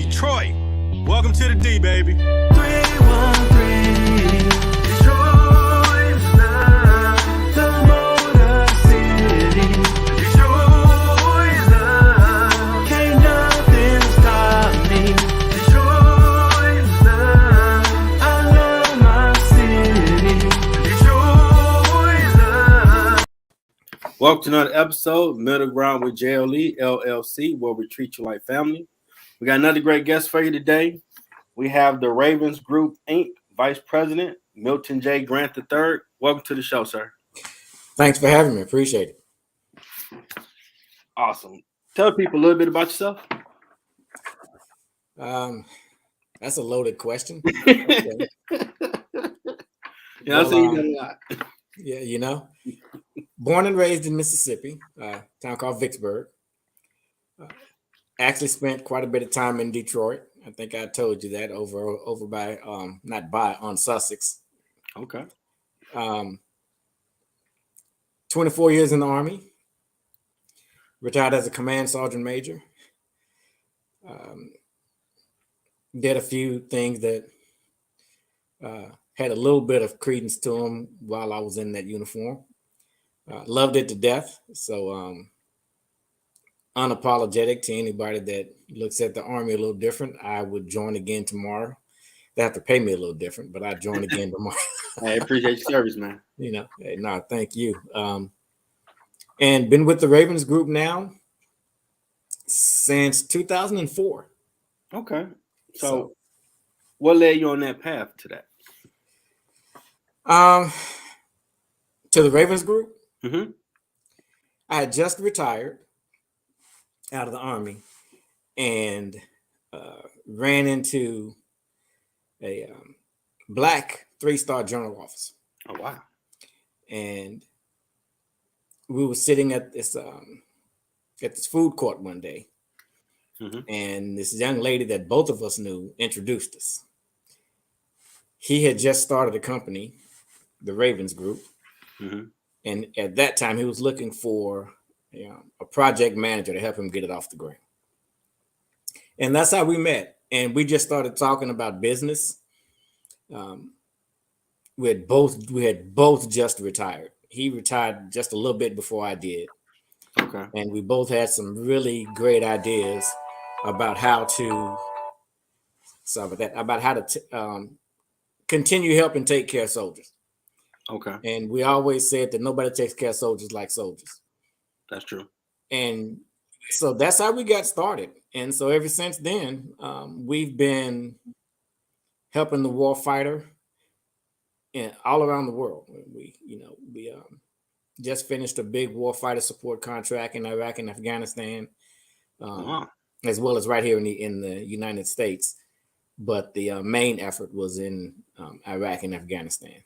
Detroit, welcome to the D, baby. 313 Detroit's love, the Motor City. Detroit's love, can't nothing stop me. Detroit's love, I love my city. Detroit's love. Welcome to another episode, Middle Ground with JLE L.L.C, where we treat you like family. We got another great guest for you today. We have the Ravens Group, Inc. Vice President, Milton J. Grant III. Welcome to the show, sir. Thanks for having me. Appreciate it. Awesome. Tell people a little bit about yourself. That's a loaded question. Yeah, I see you done a lot. Yeah, born and raised in Mississippi, a town called Vicksburg. Actually spent quite a bit of time in Detroit. I think I told you that over by on Sussex. Okay. 24 years in the Army. Retired as a command sergeant major. Did a few things that had a little bit of credence to them while I was in that uniform. Loved it to death. So unapologetic to anybody that looks at the Army a little different. I would join again tomorrow. They have to pay me a little different, but I'd join again tomorrow. I appreciate your service, man. Thank you. And been with the Ravens Group now since 2004. Okay. So what led you on that path to that? To the Ravens Group? Mm-hmm. I had just retired out of the Army and ran into a black 3-star general officer. Oh, wow. And we were sitting at this food court one day. Mm-hmm. And this young lady that both of us knew introduced us. He had just started a company, the Ravens Group. Mm-hmm. And at that time, he was looking for a project manager to help him get it off the ground. And that's how we met. And we just started talking about business. We had both just retired. He retired just a little bit before I did. Okay. And we both had some really great ideas about how to continue helping take care of soldiers. Okay. And we always said that nobody takes care of soldiers like soldiers. That's true. And so that's how we got started. And so ever since then, we've been helping the war fighter all around the world. We just finished a big war fighter support contract in Iraq and Afghanistan, as well as right here in the United States. But the main effort was in Iraq and Afghanistan.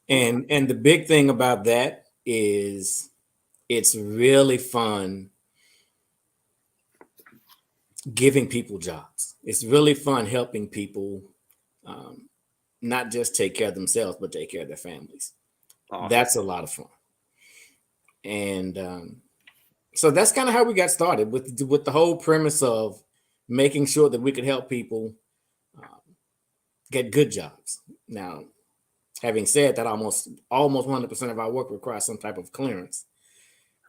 And the big thing about that is it's really fun giving people jobs. It's really fun helping people not just take care of themselves, but take care of their families. Awesome. That's a lot of fun. And so that's kind of how we got started with the whole premise of making sure that we could help people get good jobs. Now, having said that, almost 100% of our work requires some type of clearance.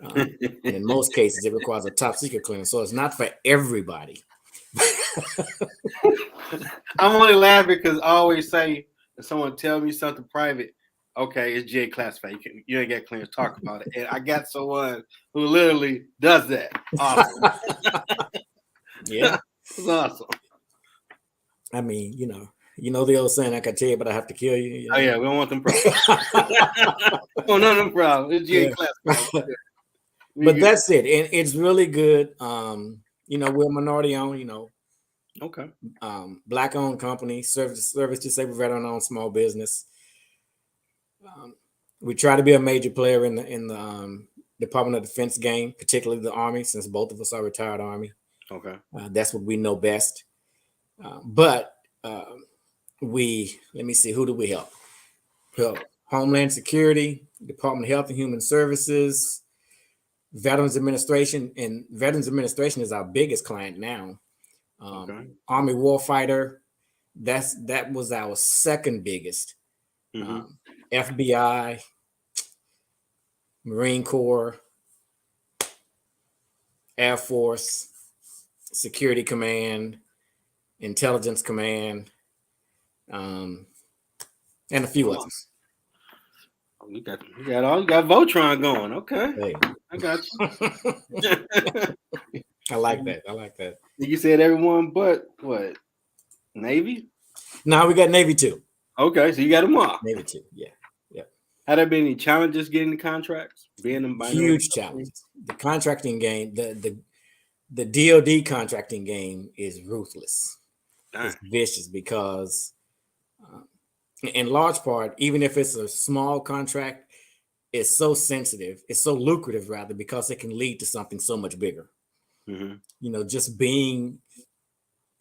And in most cases, it requires a top secret clearance. So it's not for everybody. I'm only laughing because I always say, if someone tells me something private, okay, it's J classified. You ain't got clearance, talk about it. And I got someone who literally does that. Awesome. Yeah. It's awesome. I mean, the old saying, I can tell you, but I have to kill you. Oh, yeah, we don't want them problems. Oh, none of them problems. It's J classified. But that's it. And it's really good. We're minority owned, Okay. Black owned company, service disabled veteran owned small business. We try to be a major player in the Department of Defense game, particularly the Army, since both of us are retired Army. Okay. That's what we know best. But let me see, who do we help? Homeland Security, Department of Health and Human Services, Veterans Administration, and Veterans Administration is our biggest client now. Okay. Army Warfighter, that was our second biggest. FBI, Marine Corps, Air Force, Security Command, Intelligence Command, and a few others. You got Voltron going. Okay. Hey. I got you. I like that. I like that. You said everyone but what? Navy? Now we got Navy too. Okay, so you got them all. Navy too. Yeah. Had there been any challenges getting the contracts? Being a Huge challenges. The contracting game, the DoD contracting game is ruthless. It's vicious because, in large part, even if it's a small contract, it's so sensitive. It's so lucrative, rather, because it can lead to something so much bigger. Just being,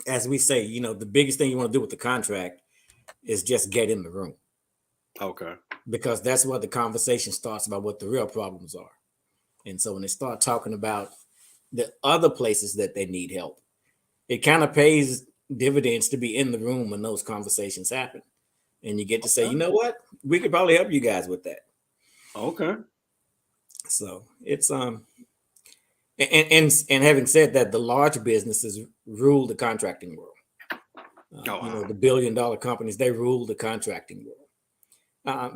as we say, the biggest thing you want to do with the contract is just get in the room. Okay. Because that's where the conversation starts about what the real problems are. And so when they start talking about the other places that they need help, it kind of pays dividends to be in the room when those conversations happen. And you get to say, you know what? We could probably help you guys with that. Okay. So it's and having said that, the large businesses rule the contracting world. The $1 billion companies, they rule the contracting world.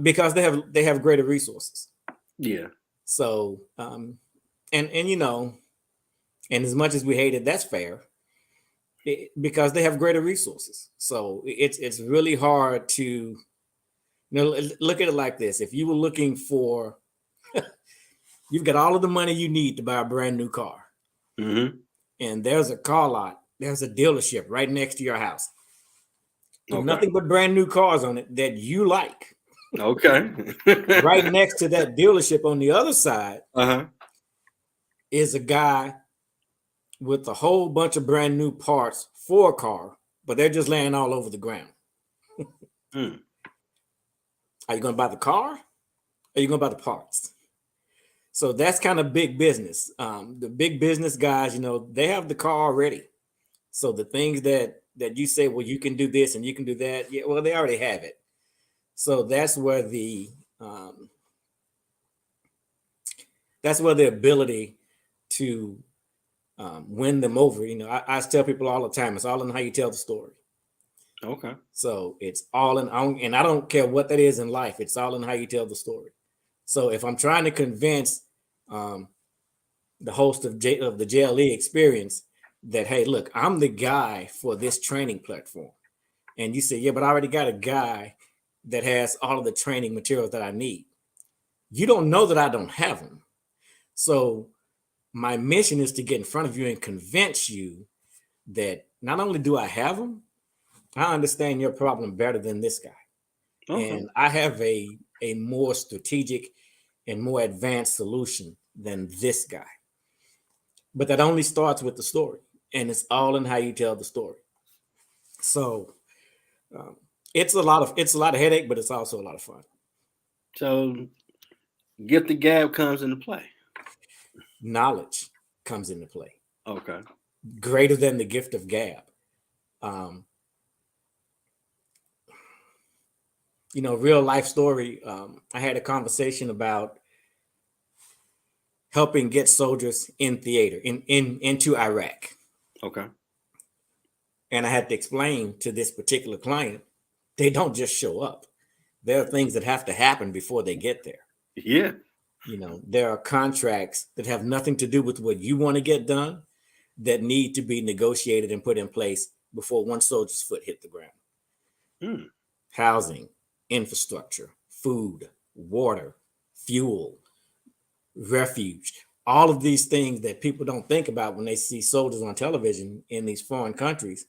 Because they have greater resources. Yeah. So and as much as we hate it, that's fair. Because they have greater resources. So it's really hard to look at it like this. If you were looking for, you've got all of the money you need to buy a brand new car, and there's a car lot, there's a dealership right next to your house. Nothing but brand new cars on it that you like. Okay. Right next to that dealership on the other side is a guy with a whole bunch of brand new parts for a car, but they're just laying all over the ground. Are you going to buy the car? Or are you going to buy the parts? So that's kind of big business. The big business guys, they have the car already. So the things that you say, well, you can do this and you can do that. Yeah, well, they already have it. So that's where the ability to win them over. I tell people all the time, it's all in how you tell the story. Okay. So it's all in, and I don't care what that is in life. It's all in how you tell the story. So if I'm trying to convince the host of the JLE experience that, hey, look, I'm the guy for this training platform, and you say, yeah, but I already got a guy that has all of the training materials that I need. You don't know that I don't have them. So my mission is to get in front of you and convince you that not only do I have them, I understand your problem better than this guy. Okay. And I have a more strategic and more advanced solution than this guy. But that only starts with the story, and it's all in how you tell the story. So it's a lot of headache, but it's also a lot of fun. So gift the gab comes into play. Knowledge comes into play. Okay. Greater than the gift of gab. Real life story. I had a conversation about helping get soldiers in theater into Iraq. Okay. And I had to explain to this particular client, they don't just show up. There are things that have to happen before they get there. Yeah. There are contracts that have nothing to do with what you want to get done that need to be negotiated and put in place before one soldier's foot hit the ground. Housing, infrastructure, food, water, fuel, refuge, all of these things that people don't think about when they see soldiers on television in these foreign countries.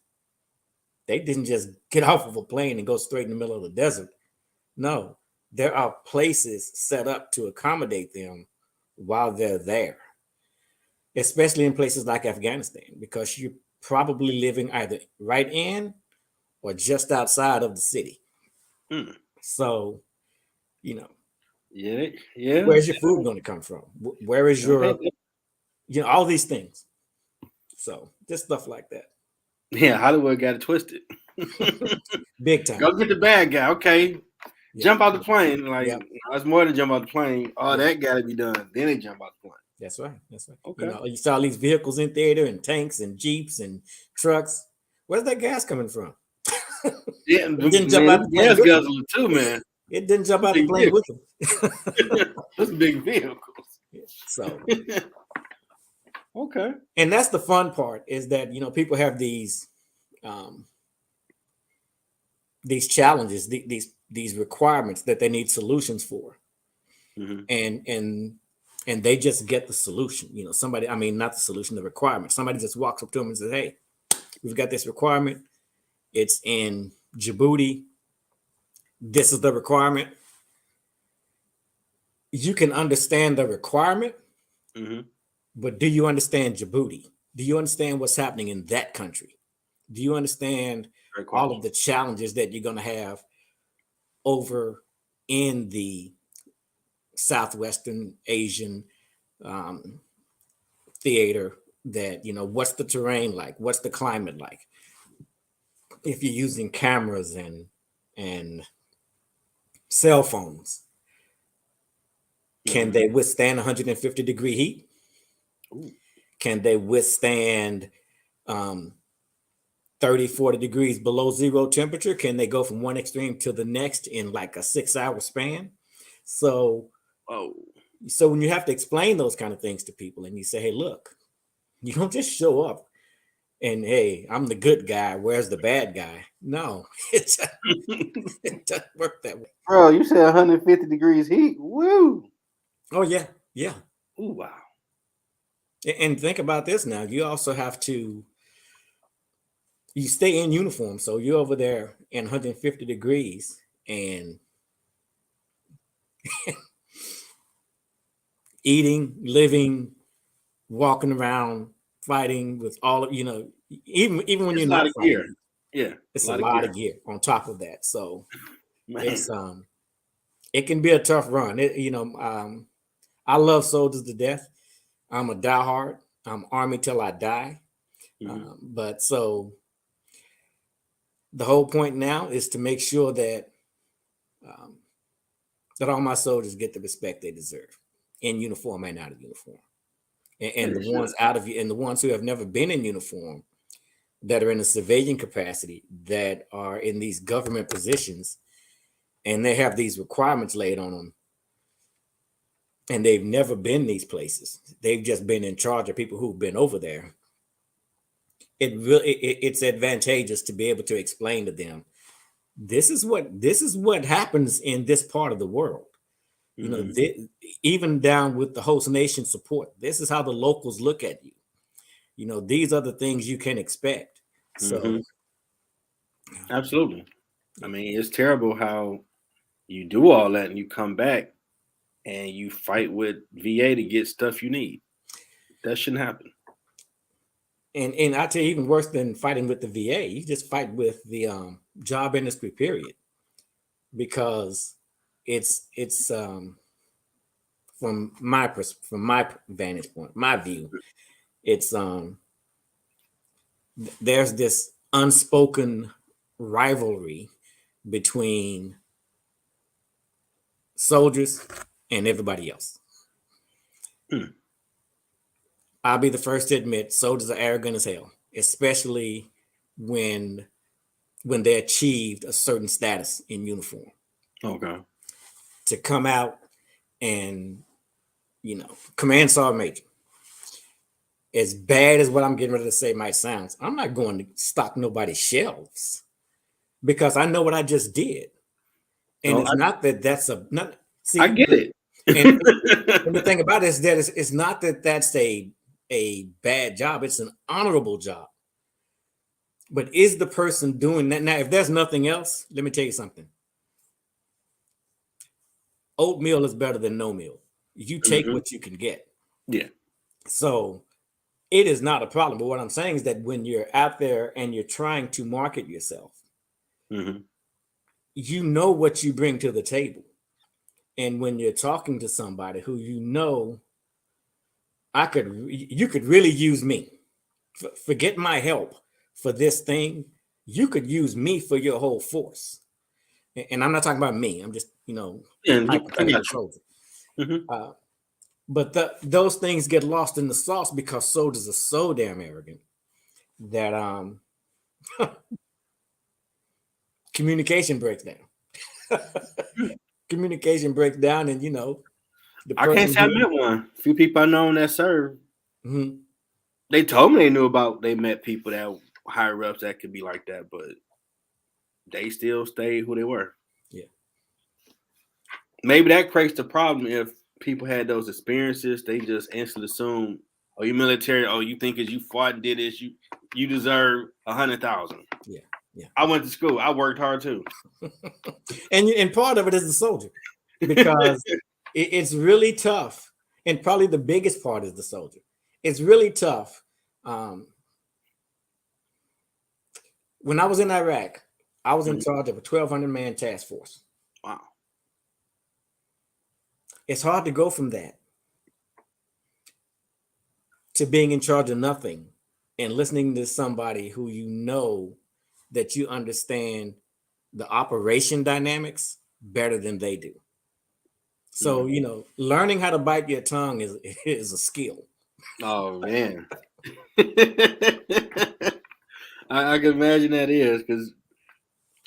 They didn't just get off of a plane and go straight in the middle of the desert. No, there are places set up to accommodate them while they're there, especially in places like Afghanistan, because you're probably living either right in or just outside of the city. So, yeah. Where's your food going to come from? Where is your, all these things. So just stuff like that. Yeah, Hollywood got it twisted. Big time. Go get the bad guy. Okay. Yeah. Jump out the plane. Like, Yep. that's more than jump out the plane. All Yeah. that got to be done. Then they jump out the plane. That's right. That's right. Okay. You know, you saw these vehicles in theater and tanks and jeeps and trucks. Where's that gas coming from? Yeah, It didn't jump out the plane gas with them. guzzler too, man. It didn't jump out the Big plane with them. Those big vehicles. So, Okay. and that's the fun part, is that, you know, people have these challenges, these requirements that they need solutions for. And they just get the solution. You know, somebody, I mean, not the solution, the requirement. Somebody just walks up to them and says, hey, we've got this requirement. It's in Djibouti. This is the requirement. You can understand the requirement, but do you understand Djibouti? Do you understand what's happening in that country? Do you understand all of the challenges that you're going to have over in the Southwestern Asian theater? That, you know, what's the terrain like? What's the climate like? If you're using cameras and cell phones, can they withstand 150-degree heat? Ooh. Can they withstand 30, 40 degrees below zero temperature? Can they go from one extreme to the next in like a 6-hour span? So when you have to explain those kind of things to people and you say, hey, look, you don't just show up and, hey, I'm the good guy, where's the bad guy? No, it doesn't work that way. Bro, you said 150 degrees heat. Woo. Oh, yeah. Yeah. Ooh, wow. And think about this now. You also have to, you stay in uniform. So you're over there in 150 degrees and eating, living, walking around, fighting with all of, you know, even when you're not fighting. Gear. Yeah. It's a lot of gear on top of that. So it's it can be a tough run. I love soldiers to death. I'm a diehard. I'm Army till I die. But so the whole point now is to make sure that that all my soldiers get the respect they deserve, in uniform and out of uniform. And the ones out of you, and the ones who have never been in uniform, that are in a civilian capacity, that are in these government positions, and they have these requirements laid on them, and they've never been these places. They've just been in charge of people who've been over there. It's advantageous to be able to explain to them, this is what happens in this part of the world. You know, even down with the host nation support, this is how the locals look at you. You know, these are the things you can expect. So absolutely. I mean, it's terrible how you do all that and you come back and you fight with VA to get stuff you need. That shouldn't happen. And I tell you, even worse than fighting with the VA, you just fight with the job industry, period. Because it's from my vantage point, my view, it's there's this unspoken rivalry between soldiers and everybody else. I'll be the first to admit soldiers are arrogant as hell, especially when they achieved a certain status in uniform. Okay. To come out and, you know, command sergeant major, as bad as what I'm getting ready to say might sound, I'm not going to stock nobody's shelves because I know what I just did. And it's not that that's a, not, see, I get it. And the thing about it is that it's not that that's a bad job. It's an honorable job. But is the person doing that? Now, if there's nothing else, let me tell you something. Oatmeal is better than no meal. You take what you can get. Yeah. So it is not a problem. But what I'm saying is that when you're out there and you're trying to market yourself, you know what you bring to the table. And when you're talking to somebody who you know, you could really use me. Forget my help. for this thing, you could use me for your whole force. And I'm not talking about me. I'm just, Yeah, I hypothetical got you. soldier. Mhm. But those things get lost in the sauce because soldiers are so damn arrogant that communication breaks down. Communication breaks down, and the I can't person say I met one. A few people I know that served. Mhm. They told me they met people that higher ups that could be like that, but they still stayed who they were. Yeah. Maybe that creates the problem if people had those experiences. They just instantly assume, "Oh, you military. Oh, you think as you fought and did this, you deserve 100,000." Yeah. Yeah. I went to school. I worked hard too. And part of it is the soldier, because it's really tough, and probably the biggest part is the soldier. It's really tough. When I was in Iraq, I was in charge of a 1,200-man task force. Wow. It's hard to go from that to being in charge of nothing and listening to somebody who that you understand the operation dynamics better than they do. So, learning how to bite your tongue is a skill. Oh man. I can imagine that is because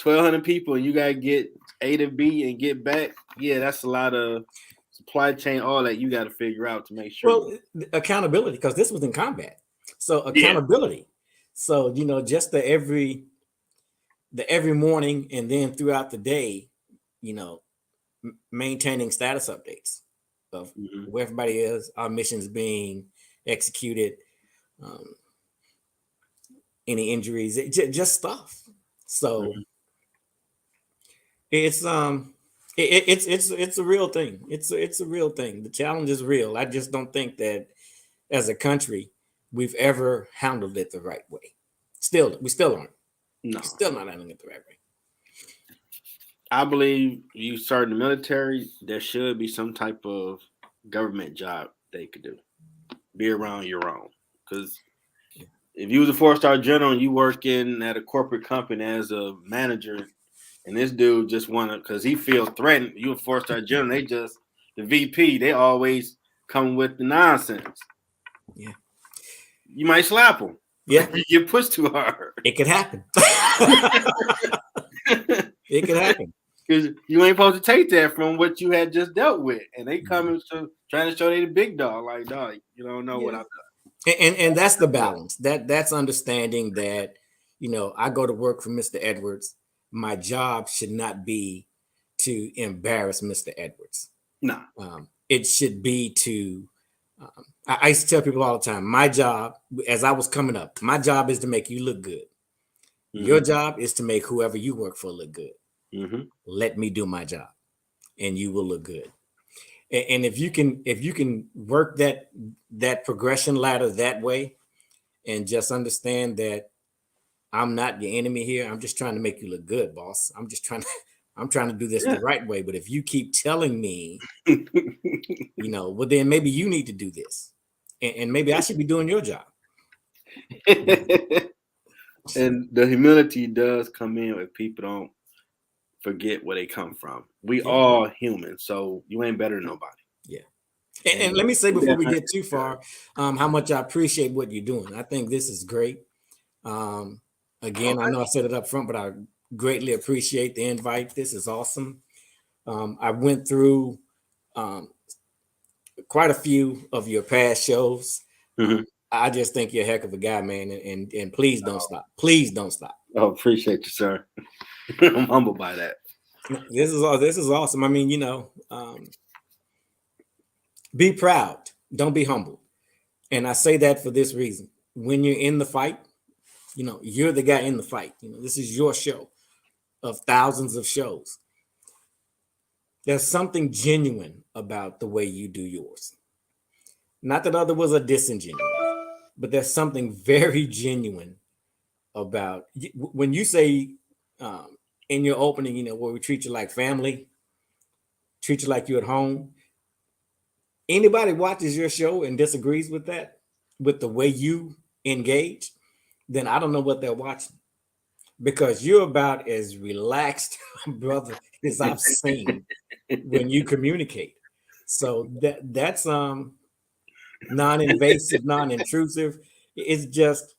1,200 people and you gotta get A to B and get back. Yeah, that's a lot of supply chain, all that you got to figure out to make sure. Well, accountability, because this was in combat. So accountability. So, just the every morning and then throughout the day, maintaining status updates of where everybody is, our missions being executed, any injuries, just stuff. So it's a real thing. It's a real thing. The challenge is real. I just don't think that as a country we've ever handled it the right way. We still aren't. No, we're still not handling it the right way. I believe you start in the military, there should be some type of government job they could do. Be around your own. Because if you was a 4-star general and you working at a corporate company as a manager, and this dude just wanna, because he feels threatened, you a 4-star general, the VP, they always come with the nonsense. Yeah. You might slap him. Yeah. You get pushed too hard. It could happen. It could happen. Because you ain't supposed to take that from what you had just dealt with. And they coming to trying to show they the big dog. Like, dog, you don't know what I've done. And that's the balance. That's understanding that, I go to work for Mr. Edwards. My job should not be to embarrass Mr. Edwards. No. It should be to, I used to tell people all the time, my job, as I was coming up, my job is to make you look good. Your job is to make whoever you work for look good. Let me do my job and you will look good. And if you can work that progression ladder that way, and just understand that I'm not your enemy here. I'm just trying to make you look good, boss. I'm trying to do this the right way. But if you keep telling me, well, then maybe you need to do this. And maybe I should be doing your job. And the humility does come in if people don't forget where they come from. We all human, so you ain't better than nobody. Yeah. And let me say before we get too far, how much I appreciate what you're doing. I think this is great. Again, I know I said it up front, but I greatly appreciate the invite. This is awesome. I went through quite a few of your past shows. I just think you're a heck of a guy, man. And please don't stop. Please don't stop. Oh, appreciate you, sir. I'm humbled by that. This is awesome. I mean, be proud. Don't be humble. And I say that for this reason. When you're in the fight, you're the guy in the fight. This is your show of thousands of shows. There's something genuine about the way you do yours. Not that other was a disingenuous, but there's something very genuine about when you say in your opening, where we treat you like family, treat you like you're at home. Anybody watches your show and disagrees with that, with the way you engage, then I don't know what they're watching, because you're about as relaxed, brother, as I've seen when you communicate. So that's non-invasive, non-intrusive. It's just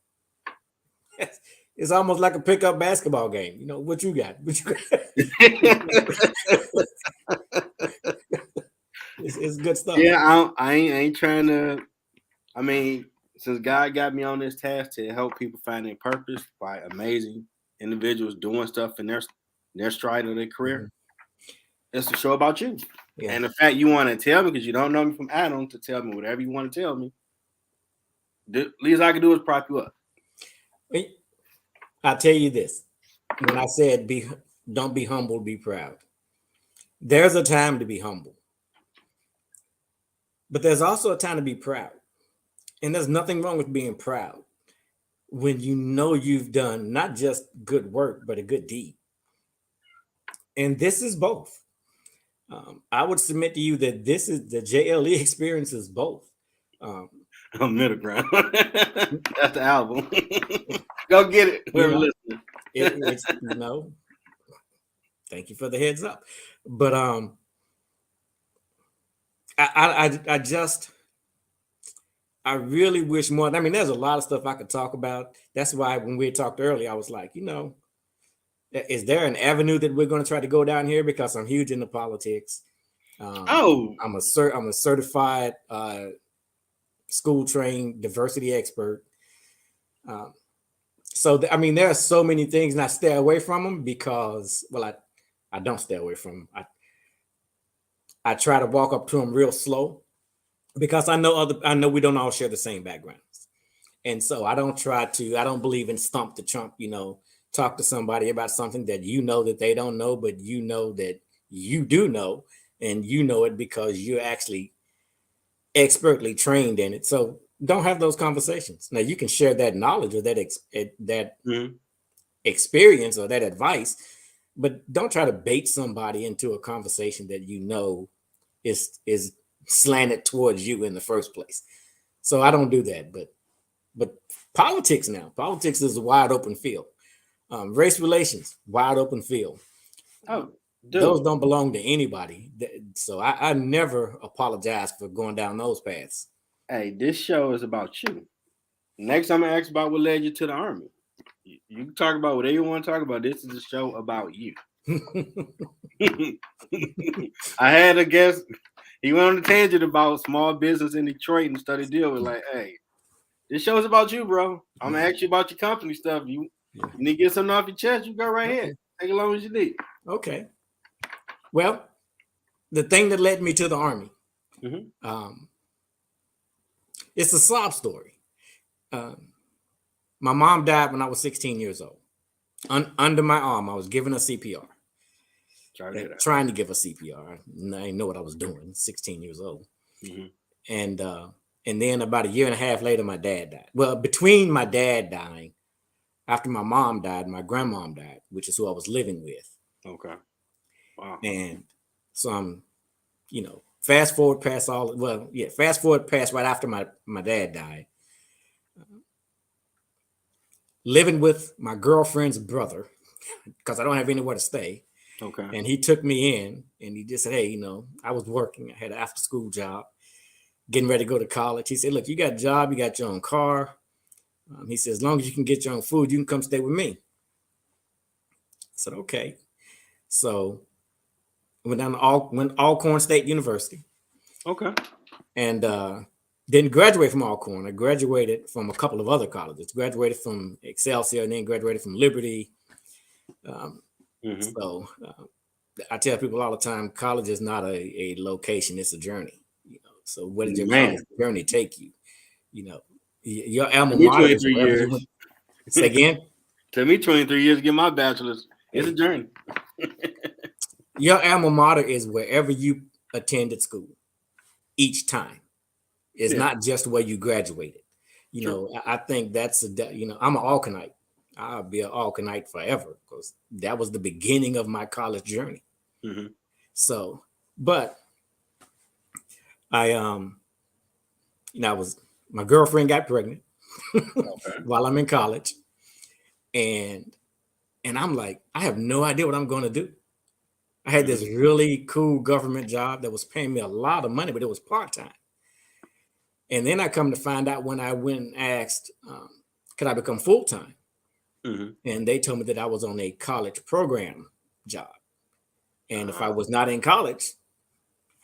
it's almost like a pickup basketball game. You know what you got? What you got? It's good stuff. Yeah, I ain't trying to. I mean, since God got me on this task to help people find their purpose by amazing individuals doing stuff in their stride of their career, it's a show about you. Yeah. And the fact you want to tell me because you don't know me from Adam to tell me whatever you want to tell me, the least I can do is prop you up. I'll tell you this: when I said don't be humble, be proud. There's a time to be humble, but there's also a time to be proud. And there's nothing wrong with being proud when you know you've done not just good work, but a good deed. And this is both. I would submit to you that this is the JLE experience is both. Middle ground. That's the album. Go get it. Whoever listening. It's thank you for the heads up. But I really wish more. I mean, there's a lot of stuff I could talk about. That's why when we talked earlier, I was like, is there an avenue that we're going to try to go down here? Because I'm huge into politics. I'm a certified school trained diversity expert. I mean, there are so many things, and I stay away from them because, well, I don't stay away from them. I try to walk up to them real slow because I know we don't all share the same backgrounds. And so I don't believe in stump the chump, talk to somebody about something that that they don't know, but that you do know, and it because you're actually expertly trained in it. So don't have those conversations. Now you can share that knowledge or that experience or that advice, but don't try to bait somebody into a conversation that is slanted towards you in the first place. So I don't do that. But politics is a wide open field. Race relations, wide open field. Oh, dude. Those don't belong to anybody. So I never apologize for going down those paths. Hey, this show is about you. Next time I ask about what led you to the Army. You can talk about whatever you want to talk about. This is a show about you. I had a guest. He went on a tangent about small business in Detroit and started dealing with hey, this show is about you, bro. I'm gonna ask you about your company stuff. You need to get something off your chest, you go right ahead. Take as long as you need. Okay. Well, the thing that led me to the Army, it's a sob story. My mom died when I was 16 years old. Under my arm, I was giving her CPR. Trying to give her CPR. I didn't know what I was doing. 16 years old. And then about a year and a half later, my dad died. Well, between my dad dying, after my mom died, my grandmom died, which is who I was living with. Okay. Wow. And so I'm, fast forward past right after my dad died. Living with my girlfriend's brother, because I don't have anywhere to stay. Okay. And he took me in and he just said, hey, I was working. I had an after school job, getting ready to go to college. He said, look, you got a job, you got your own car. He said, as long as you can get your own food, you can come stay with me. I said, okay. So I went down to Alcorn State University. Okay. And didn't graduate from Alcorn. I graduated from a couple of other colleges. Graduated from Excelsior and then graduated from Liberty. So I tell people all the time, college is not a location, it's a journey. So where did your college journey take you? Your alma mater is wherever you went. Say again? Took me 23 years to get my bachelor's. It's a journey. Your alma mater is wherever you attended school each time. It's not just where you graduated. I think that's I'm an Alcornite. I'll be an Alcornite forever because that was the beginning of my college journey. So, but my girlfriend got pregnant while I'm in college. and I'm like, I have no idea what I'm going to do. I had this really cool government job that was paying me a lot of money, but it was part-time. And then I come to find out when I went and asked, could I become full-time? And they told me that I was on a college program job. And if I was not in college,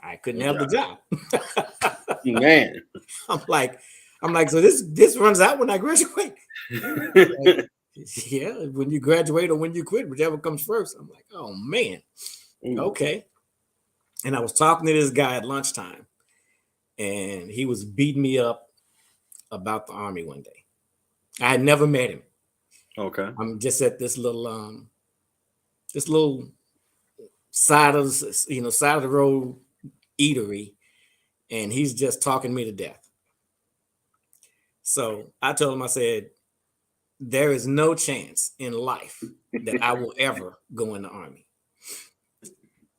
I couldn't have the job. Man. I'm like, so this runs out when I graduate. Like, yeah, when you graduate or when you quit, whichever comes first. I'm like, oh man. Okay. And I was talking to this guy at lunchtime, and he was beating me up about the Army one day. I had never met him. Okay. I'm just at this little side of the road eatery, and he's just talking me to death. So I told him, I said, there is no chance in life that I will ever go in the Army.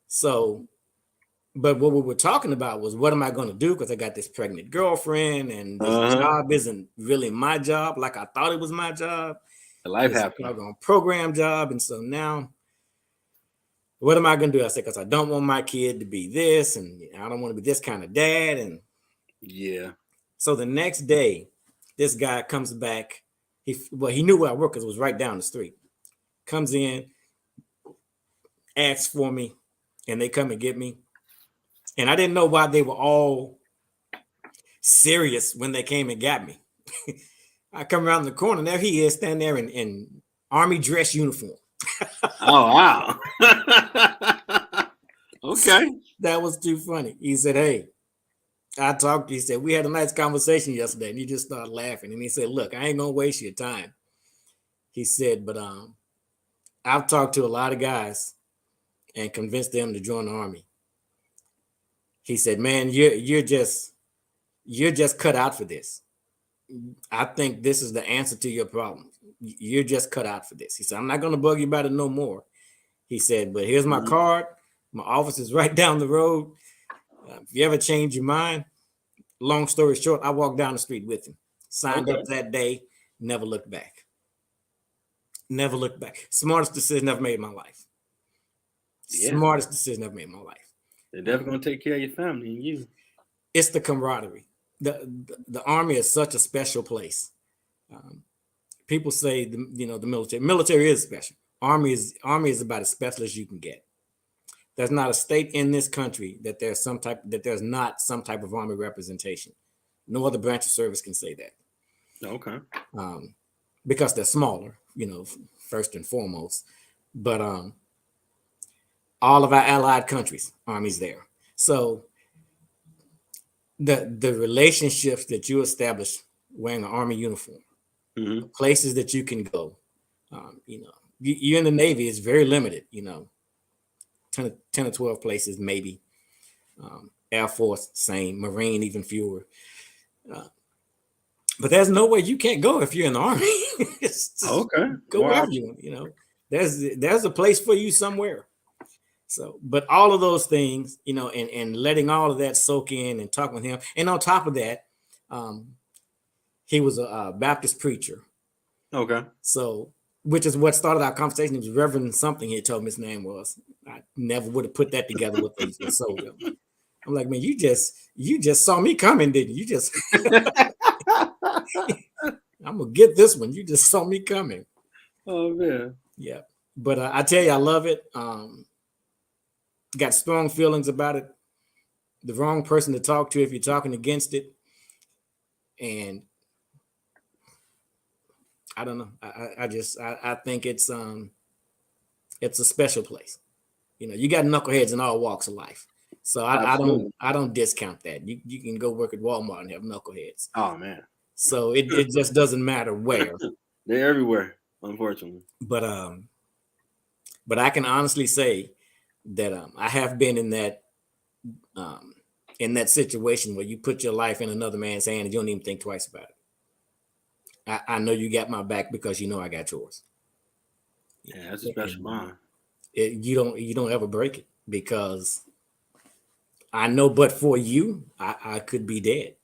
So, but what we were talking about was, what am I going to do? Because I got this pregnant girlfriend, and this job isn't really my job like I thought it was my job. The life happened. I'm on program job. And so now, what am I going to do? I said, because I don't want my kid to be this, and I don't want to be this kind of dad. And yeah. So the next day, this guy comes back. He knew where I worked because it was right down the street. Comes in, asks for me, and they come and get me. And I didn't know why they were all serious when they came and got me. I come around the corner, there he is standing there in Army dress uniform. Oh, wow. Okay. That was too funny. He said, hey, he said, we had a nice conversation yesterday, and he just started laughing. And he said, look, I ain't gonna waste your time. He said, but I've talked to a lot of guys and convinced them to join the Army. He said, man, you're just cut out for this. I think this is the answer to your problem. You're just cut out for this. He said, I'm not gonna bug you about it no more. He said, but here's my card. My office is right down the road. If you ever change your mind, long story short, I walked down the street with him. Signed up that day, never looked back. Never looked back. Smartest decision I've made in my life. Yeah. Smartest decision I've made in my life. They're definitely going to take care of your family and you. It's the camaraderie. The Army is such a special place. People say, the military is special. Army is about as special as you can get. There's not a state in this country that there's not some type of Army representation. No other branch of service can say that. Okay. Because they're smaller, first and foremost. But all of our allied countries, Army's there. So the relationships that you establish wearing an Army uniform, the places that you can go, you're in the Navy, it's very limited, 10 or 12 places, maybe. Air Force, same. Marine, even fewer. But there's nowhere you can't go if you're in the Army. Okay. Go wherever you want, There's a place for you somewhere. So, but all of those things, and letting all of that soak in and talking with him. And on top of that, he was a Baptist preacher. Okay. So, which is what started our conversation. It was Reverend something he told me his name was. I never would have put that together with the soldier. I'm like, man, you just saw me coming, didn't you? You just I'm gonna get this one. You just saw me coming. Oh man. Yeah. But I tell you, I love it. Got strong feelings about it. The wrong person to talk to if you're talking against it. And I don't know. I think it's a special place. You got knuckleheads in all walks of life. So I don't discount that. You can go work at Walmart and have knuckleheads. Oh man. So it just doesn't matter where. They're everywhere, unfortunately. But I can honestly say that I have been in that situation where you put your life in another man's hand and you don't even think twice about it. I know you got my back because I got yours. Yeah, that's a special bond. You don't ever break it, because I know, but for you, I could be dead,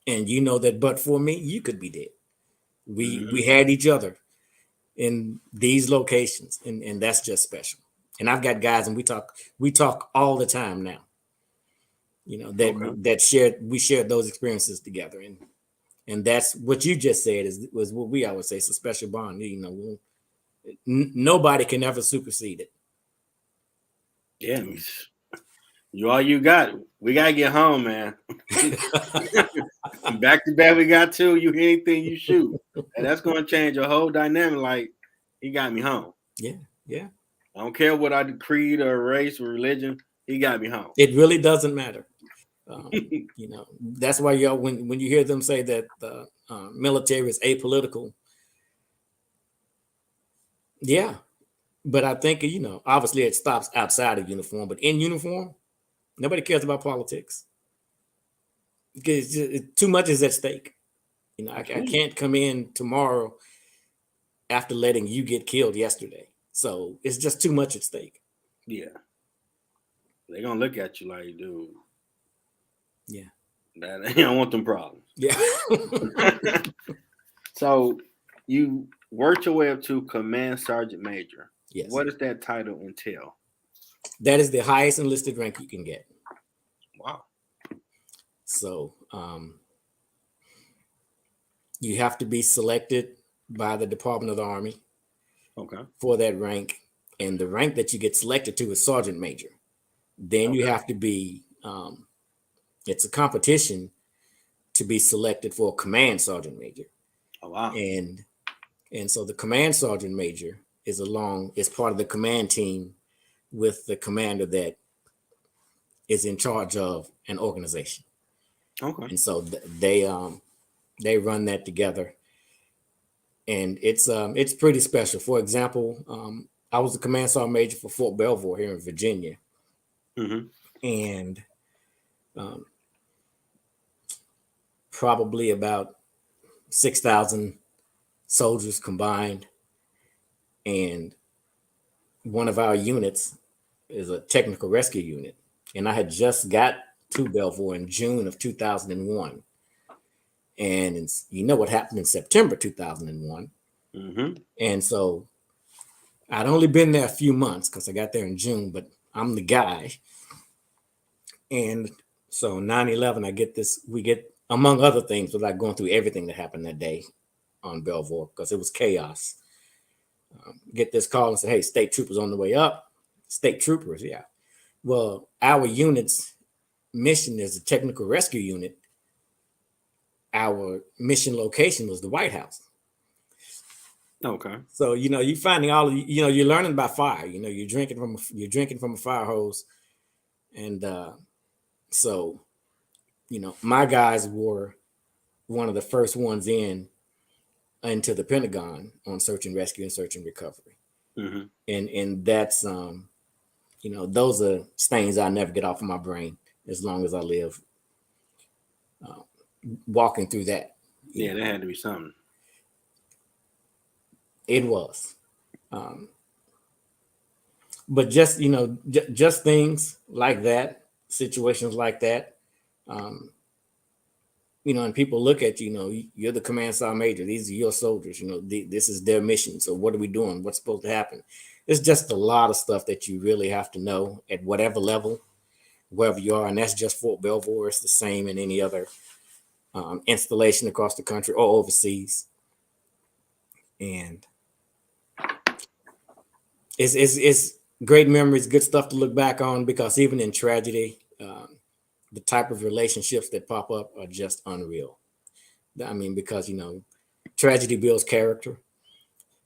and that but for me, you could be dead. We had each other in these locations, and that's just special. And I've got guys, and we talk all the time now. You know, we shared those experiences together, and that's what you just said was what we always say. It's a special bond. You know, nobody can ever supersede it. Yeah, you got. We gotta get home, man. Back to back, we got two. You hit anything, you shoot, and that's gonna change your whole dynamic. Like he got me home. Yeah. I don't care what I creed or race or religion. He got me home. It really doesn't matter. You know, that's why when you hear them say that the military is apolitical. Yeah, but I think, you know, obviously it stops outside of uniform, but in uniform, nobody cares about politics because too much is at stake. You know, I can't come in tomorrow after letting you get killed yesterday. So it's just too much at stake. Yeah. They're gonna look at you like, dude. Yeah. That I don't want them problems. Yeah. So you worked your way up to command sergeant major. Yes. What does that title entail? That is the highest enlisted rank you can get. Wow. So you have to be selected by the Department of the Army. Okay. For that rank. And the rank that you get selected to is sergeant major. Then you have to be it's a competition to be selected for a command sergeant major. Oh wow. And so the command sergeant major is part of the command team with the commander that is in charge of an organization. Okay. And so they run that together. And it's pretty special. For example, I was the command sergeant major for Fort Belvoir here in Virginia. Mm-hmm. And probably about 6,000 soldiers combined. And one of our units is a technical rescue unit. And I had just got to Belvoir in June of 2001. And you know what happened in September 2001. Mm-hmm. And so I'd only been there a few months because I got there in June, but I'm the guy. And so 9/11, we get, among other things, without going through everything that happened that day on Belvoir, because it was chaos. Get this call and say, hey, state troopers on the way up. State troopers, yeah. Well, our unit's mission is a technical rescue unit. Our mission location was the White House. Okay. So, you know, you're finding you're learning by fire. You know, you're drinking from a fire hose. And so, you know, my guys were one of the first ones into the Pentagon on search and rescue and search and recovery. Mm-hmm. And that's, you know, those are stains I never get off of my brain as long as I live. Walking through that. Yeah, there had to be something. It was. But just, you know, just things like that, situations like that, you know, and people look at you, you know, you're the command sergeant major. These are your soldiers, you know, this is their mission. So what are we doing? What's supposed to happen? It's just a lot of stuff that you really have to know at whatever level, wherever you are. And that's just Fort Belvoir. It's the same in any other installation across the country or overseas. And it's great memories, good stuff to look back on, because even in tragedy, the type of relationships that pop up are just unreal. I mean, because, you know, tragedy builds character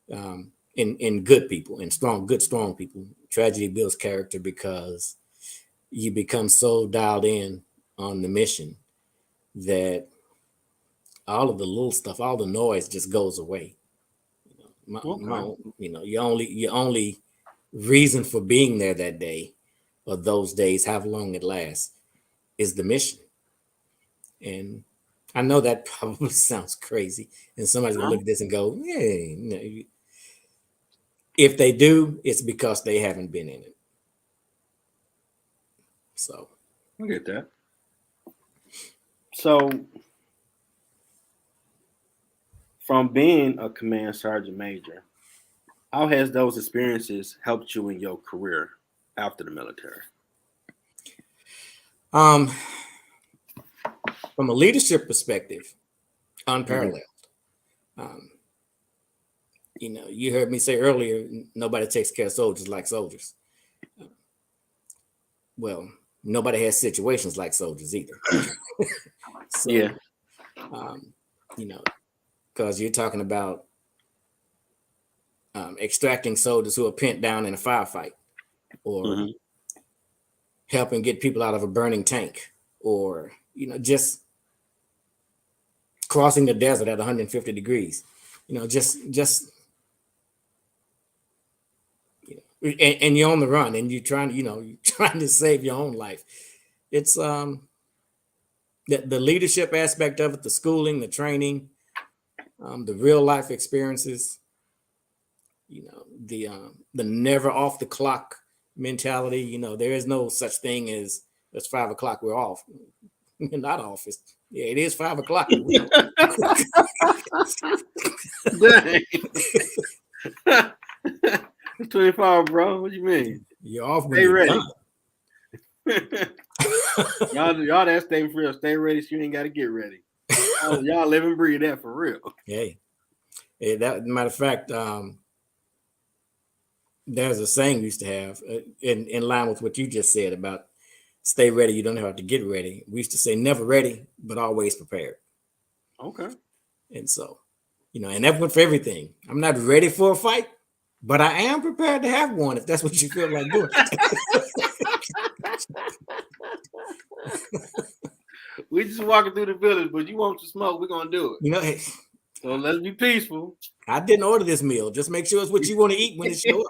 in good people, in strong people. Tragedy builds character because you become so dialed in on the mission that all of the little stuff, all the noise just goes away. You know, your only reason for being there that day or those days, however long it lasts, is the mission. And I know that probably sounds crazy, and somebody's gonna look at this and go, "Hey, no." If they do, it's because they haven't been in it. So I get that. So, from being a command sergeant major, How has those experiences helped you in your career after the military? From a leadership perspective, unparalleled. You heard me say earlier, nobody takes care of soldiers like soldiers. Well, nobody has situations like soldiers either. So, Yeah. Because you're talking about extracting soldiers who are pinned down in a firefight, or helping get people out of a burning tank, or just crossing the desert at 150 degrees. And you're on the run, and you're trying to save your own life. It's the leadership aspect of it, the schooling, the training, the real life experiences. The never off the clock mentality. There is no such thing as it's 5 o'clock, we're off. We're not off. It is 5 o'clock. Dang. It's 24, bro. What do you mean? You're off when Stay you're ready. done. y'all that stay for real. Stay ready so you ain't got to get ready. Y'all live and breathe that for real. Hey, that matter of fact, there's a saying we used to have in line with what you just said about stay ready. You don't have to get ready. We used to say never ready, but always prepared. Okay. And so, and that went for everything. I'm not ready for a fight, but I am prepared to have one if that's what you feel like doing. We just walking through the village, but you want to smoke, we're gonna do it. Hey, So let's be peaceful. I didn't order this meal. Just make sure it's what you want to eat when it shows up.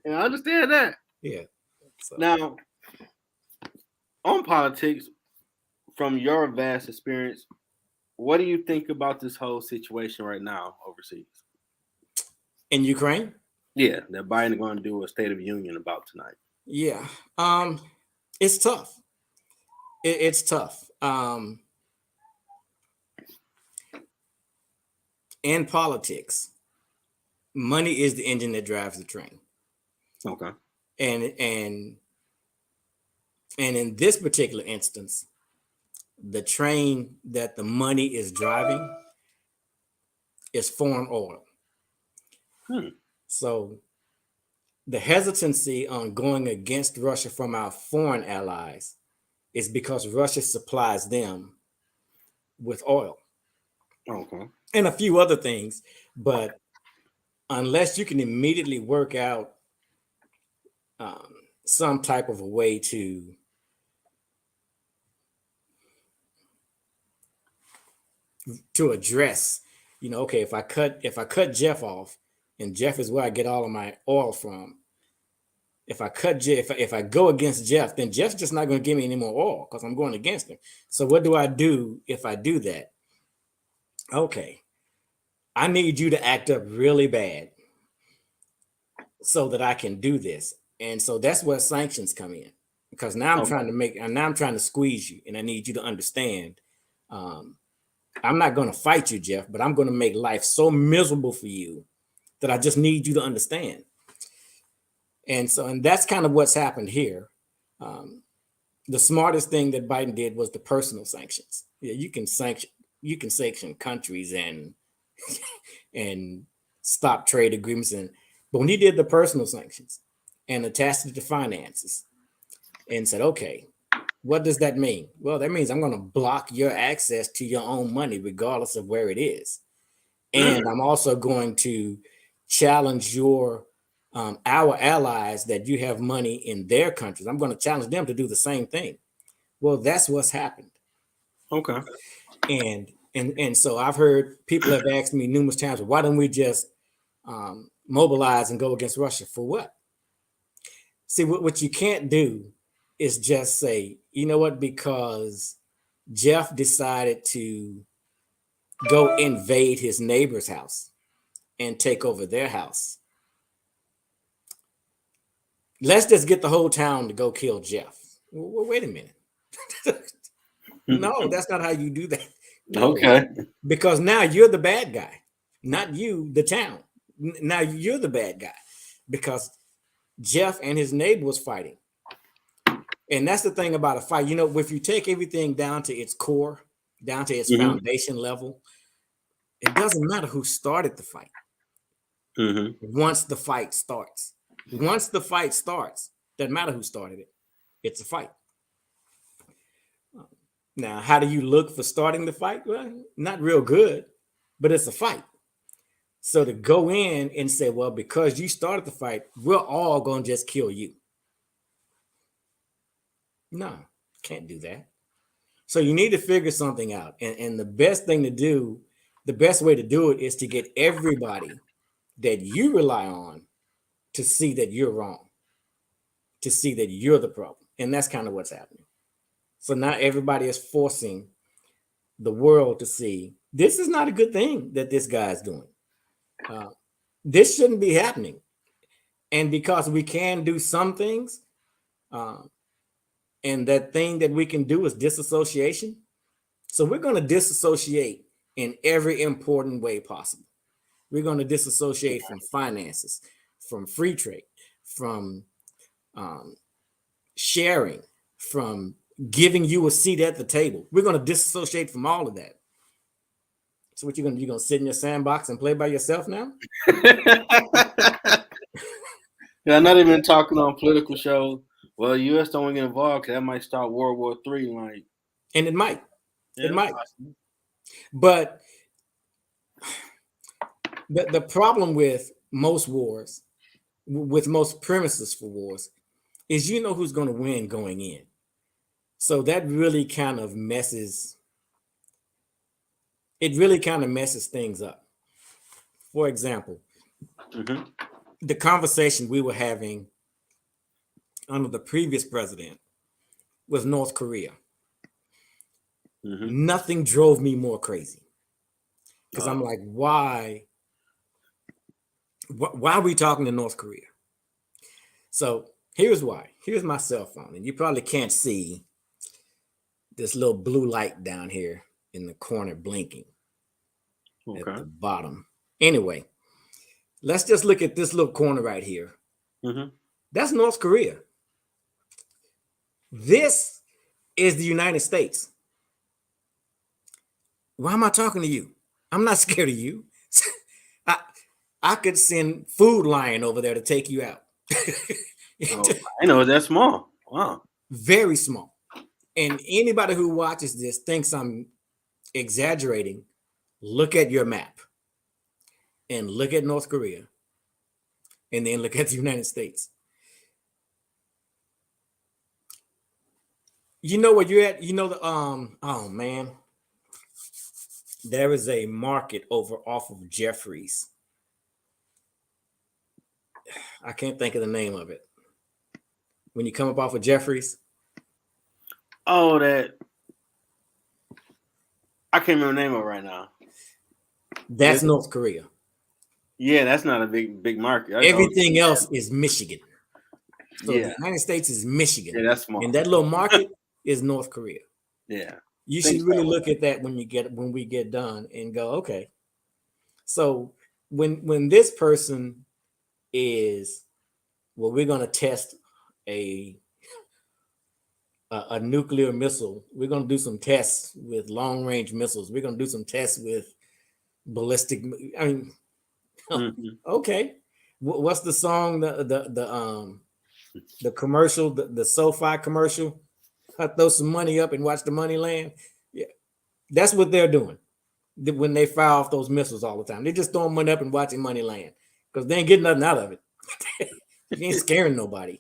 And I understand that. Yeah. So. Now, on politics, from your vast experience, what do you think about this whole situation right now overseas? In Ukraine? Yeah, that Biden going to do a State of the Union about tonight. Yeah. It's tough. It's tough. In politics, money is the engine that drives the train. Okay. And in this particular instance, the train that the money is driving is foreign oil. So the hesitancy on going against Russia from our foreign allies is because Russia supplies them with oil. Okay. And a few other things. But unless you can immediately work out some type of a way to address, okay, if I cut Jeff off, and Jeff is where I get all of my oil from. If I cut Jeff, if I go against Jeff, then Jeff's just not going to give me any more oil because I'm going against him. So what do I do if I do that? Okay, I need you to act up really bad so that I can do this. And so that's where sanctions come in, because now I'm trying to squeeze you, and I need you to understand. I'm not going to fight you, Jeff, but I'm going to make life so miserable for you that I just need you to understand. And that's kind of what's happened here. The smartest thing that Biden did was the personal sanctions. Yeah, you can sanction countries and stop trade agreements, but when he did the personal sanctions and attached it to finances and said, okay, what does that mean? Well, that means I'm going to block your access to your own money, regardless of where it is. And I'm also going to challenge our allies that you have money in their countries. I'm going to challenge them to do the same thing. Well, that's what's happened. Okay. And so I've heard people have asked me numerous times, why don't we just mobilize and go against Russia? For what? See, what you can't do is just say, you know what, because Jeff decided to go invade his neighbor's house and take over their house. Let's just get the whole town to go kill Jeff. Well, wait a minute. No, that's not how you do that. Okay. Because now you're the bad guy, not you, the town. now you're the bad guy because Jeff and his neighbor was fighting. And that's the thing about a fight. You know, if you take everything down to its core, down to its foundation level, it doesn't matter who started the fight. Once the fight starts. Once the fight starts, doesn't matter who started it. It's a fight. Now, how do you look for starting the fight? Well, not real good, but it's a fight. So to go in and say, well, because you started the fight, we're all going to just kill you. No, can't do that. So you need to figure something out. And the best thing to do, the best way to do it is to get everybody that you rely on to see that you're wrong, to see that you're the problem. And that's kind of what's happening. So now everybody is forcing the world to see this is not a good thing that this guy is doing. This shouldn't be happening. And because we can do some things, and that thing that we can do is disassociation. So we're going to disassociate in every important way possible. We're going to disassociate from finances, from free trade, from sharing, from giving you a seat at the table. We're going to disassociate from all of that. So what you're going to sit in your sandbox and play by yourself now? Yeah, I'm not even talking on political shows. Well, U.S. don't want to get involved because that might start World War III. Like, and it might. yeah, it might. But the problem with most wars, with most premises for wars, is you know who's going to win going in. So that really kind of messes. It really kind of messes things up. For example, the conversation we were having under the previous president was North Korea. Nothing drove me more crazy because I'm like, why are we talking to North Korea? So here's why. Here's my cell phone, and you probably can't see this little blue light down here in the corner blinking at the bottom. Anyway, let's just look at this little corner right here. That's North Korea. This is the United States. Why am I talking to you? I'm not scared of you. I could send Food Lion over there to take you out. I know that's small. Wow. Very small. And anybody who watches this thinks I'm exaggerating. Look at your map and look at North Korea and then look at the United States. You know where you're at? You know the oh man. There is a market over off of Jeffries. I can't think of the name of it. When you come up off of Jeffries. Oh, that I can't remember the name of it right now. That's North Korea. Yeah, that's not a big market. Everything else is Michigan. So the United States is Michigan. Yeah, that's small. And that little market is North Korea. Yeah. You should really look at that when we get done and go, okay. So when this person is, well, we're going to test a nuclear missile. We're going to do some tests with long range missiles. We're going to do some tests with ballistic. I mean, okay. What's the song? The commercial, the SoFi commercial. I throw some money up and watch the money land. Yeah, that's what they're doing when they fire off those missiles all the time. They're just throwing money up and watching money land because they ain't getting nothing out of it. You ain't scaring nobody.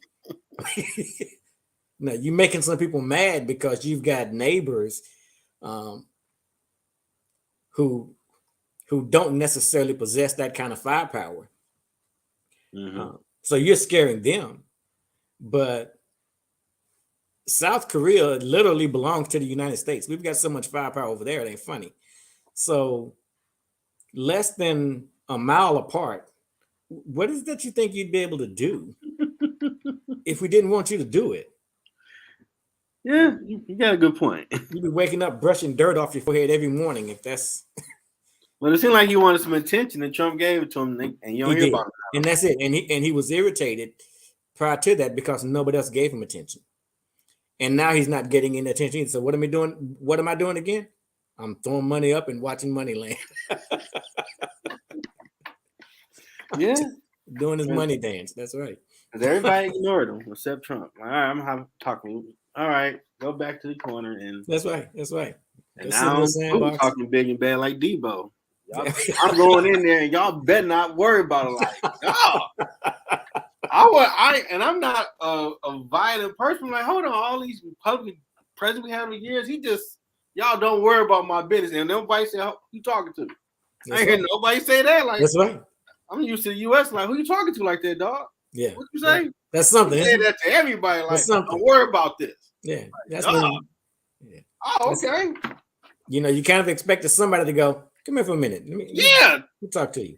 No, you're making some people mad because you've got neighbors who don't necessarily possess that kind of firepower. So you're scaring them, but South Korea literally belongs to the United States. We've got so much firepower over there, it ain't funny. So less than a mile apart, what is that you think you'd be able to do if we didn't want you to do it? Yeah, you got a good point. You'd be waking up brushing dirt off your forehead every morning if that's But it seemed like he wanted some attention, and Trump gave it to him, and you don't He hear did, about it. and that's it. And he was irritated prior to that because nobody else gave him attention, and now he's not getting any attention. So what am I doing? What am I doing again? I'm throwing money up and watching money land. Yeah, Doing his money dance. That's right. because everybody ignored him except Trump. All right, I'm gonna have to talk. All right, go back to the corner, and That's right. That's right. and Go sit in now the I'm sandbox. talking big and bad like Debo. I'm going in there, and y'all better not worry about it. Like, oh, I'm not a violent person. Like, hold on, all these Republican presidents we had for years, y'all don't worry about my business. And nobody say, who you talking to? I ain't hear nobody say that. Like, That's right. I'm used to the U.S. Like, who you talking to like that, dog? Yeah. What you say? That's something. You say that to everybody. Like, That's something. don't worry about this. Yeah. That's Dog. when, yeah. Oh, okay. You kind of expected somebody to go, come here for a minute. Let me talk to you.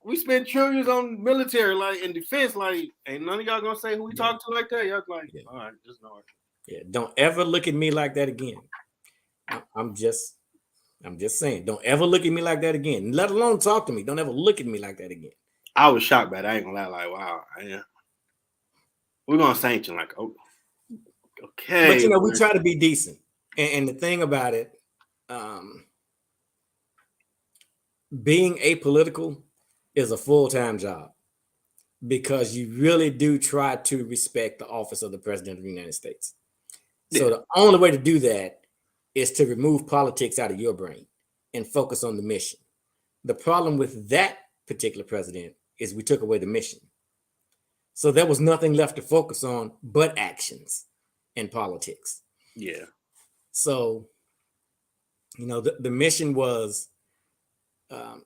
We spend trillions on military, like in defense. Like, ain't none of y'all gonna say who we talk to like that. Y'all like, all right, just know it. Yeah. Don't ever look at me like that again. I'm just saying, don't ever look at me like that again. Let alone talk to me. Don't ever look at me like that again. I was shocked by that. I ain't gonna lie. Like, wow, we're gonna sanction. Like, oh, okay. But we try to be decent. And the thing about it, being apolitical is a full-time job because you really do try to respect the office of the president of the United States. So the only way to do that is to remove politics out of your brain and focus on the mission. The problem with that particular president is we took away the mission. So there was nothing left to focus on but actions and politics. Yeah. So, the mission was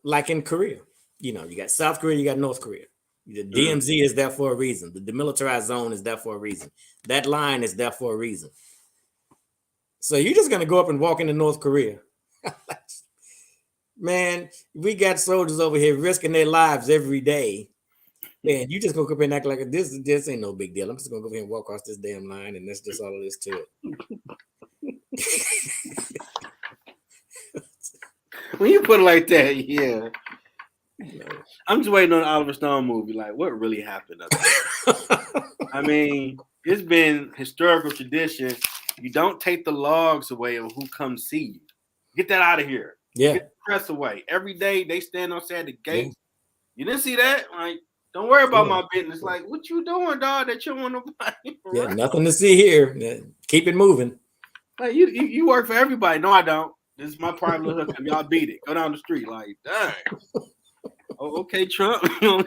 like in Korea. You got South Korea, you got North Korea. The DMZ is there for a reason. The demilitarized zone is there for a reason. That line is there for a reason. So you're just going to go up and walk into North Korea. Man, we got soldiers over here risking their lives every day. And you just going to come and act like this ain't no big deal. I'm just going to go over here and walk across this damn line, and that's just all it is to it. When you put it like that, yeah. I'm just waiting on an Oliver Stone movie. Like, what really happened up there? I mean, it's been historical tradition. You don't take the logs away of who comes see you. Get that out of here. Yeah. Get the press away. Every day they stand outside the gate. Yeah. You didn't see that? Like, don't worry about my business. Like, what you doing, dog? That you want nobody? Yeah, nothing to see here. Keep it moving. Like, you work for everybody. No, I don't. This is my private little hookup. Y'all beat it. Go down the street. Like, dang. Oh, okay, Trump. Your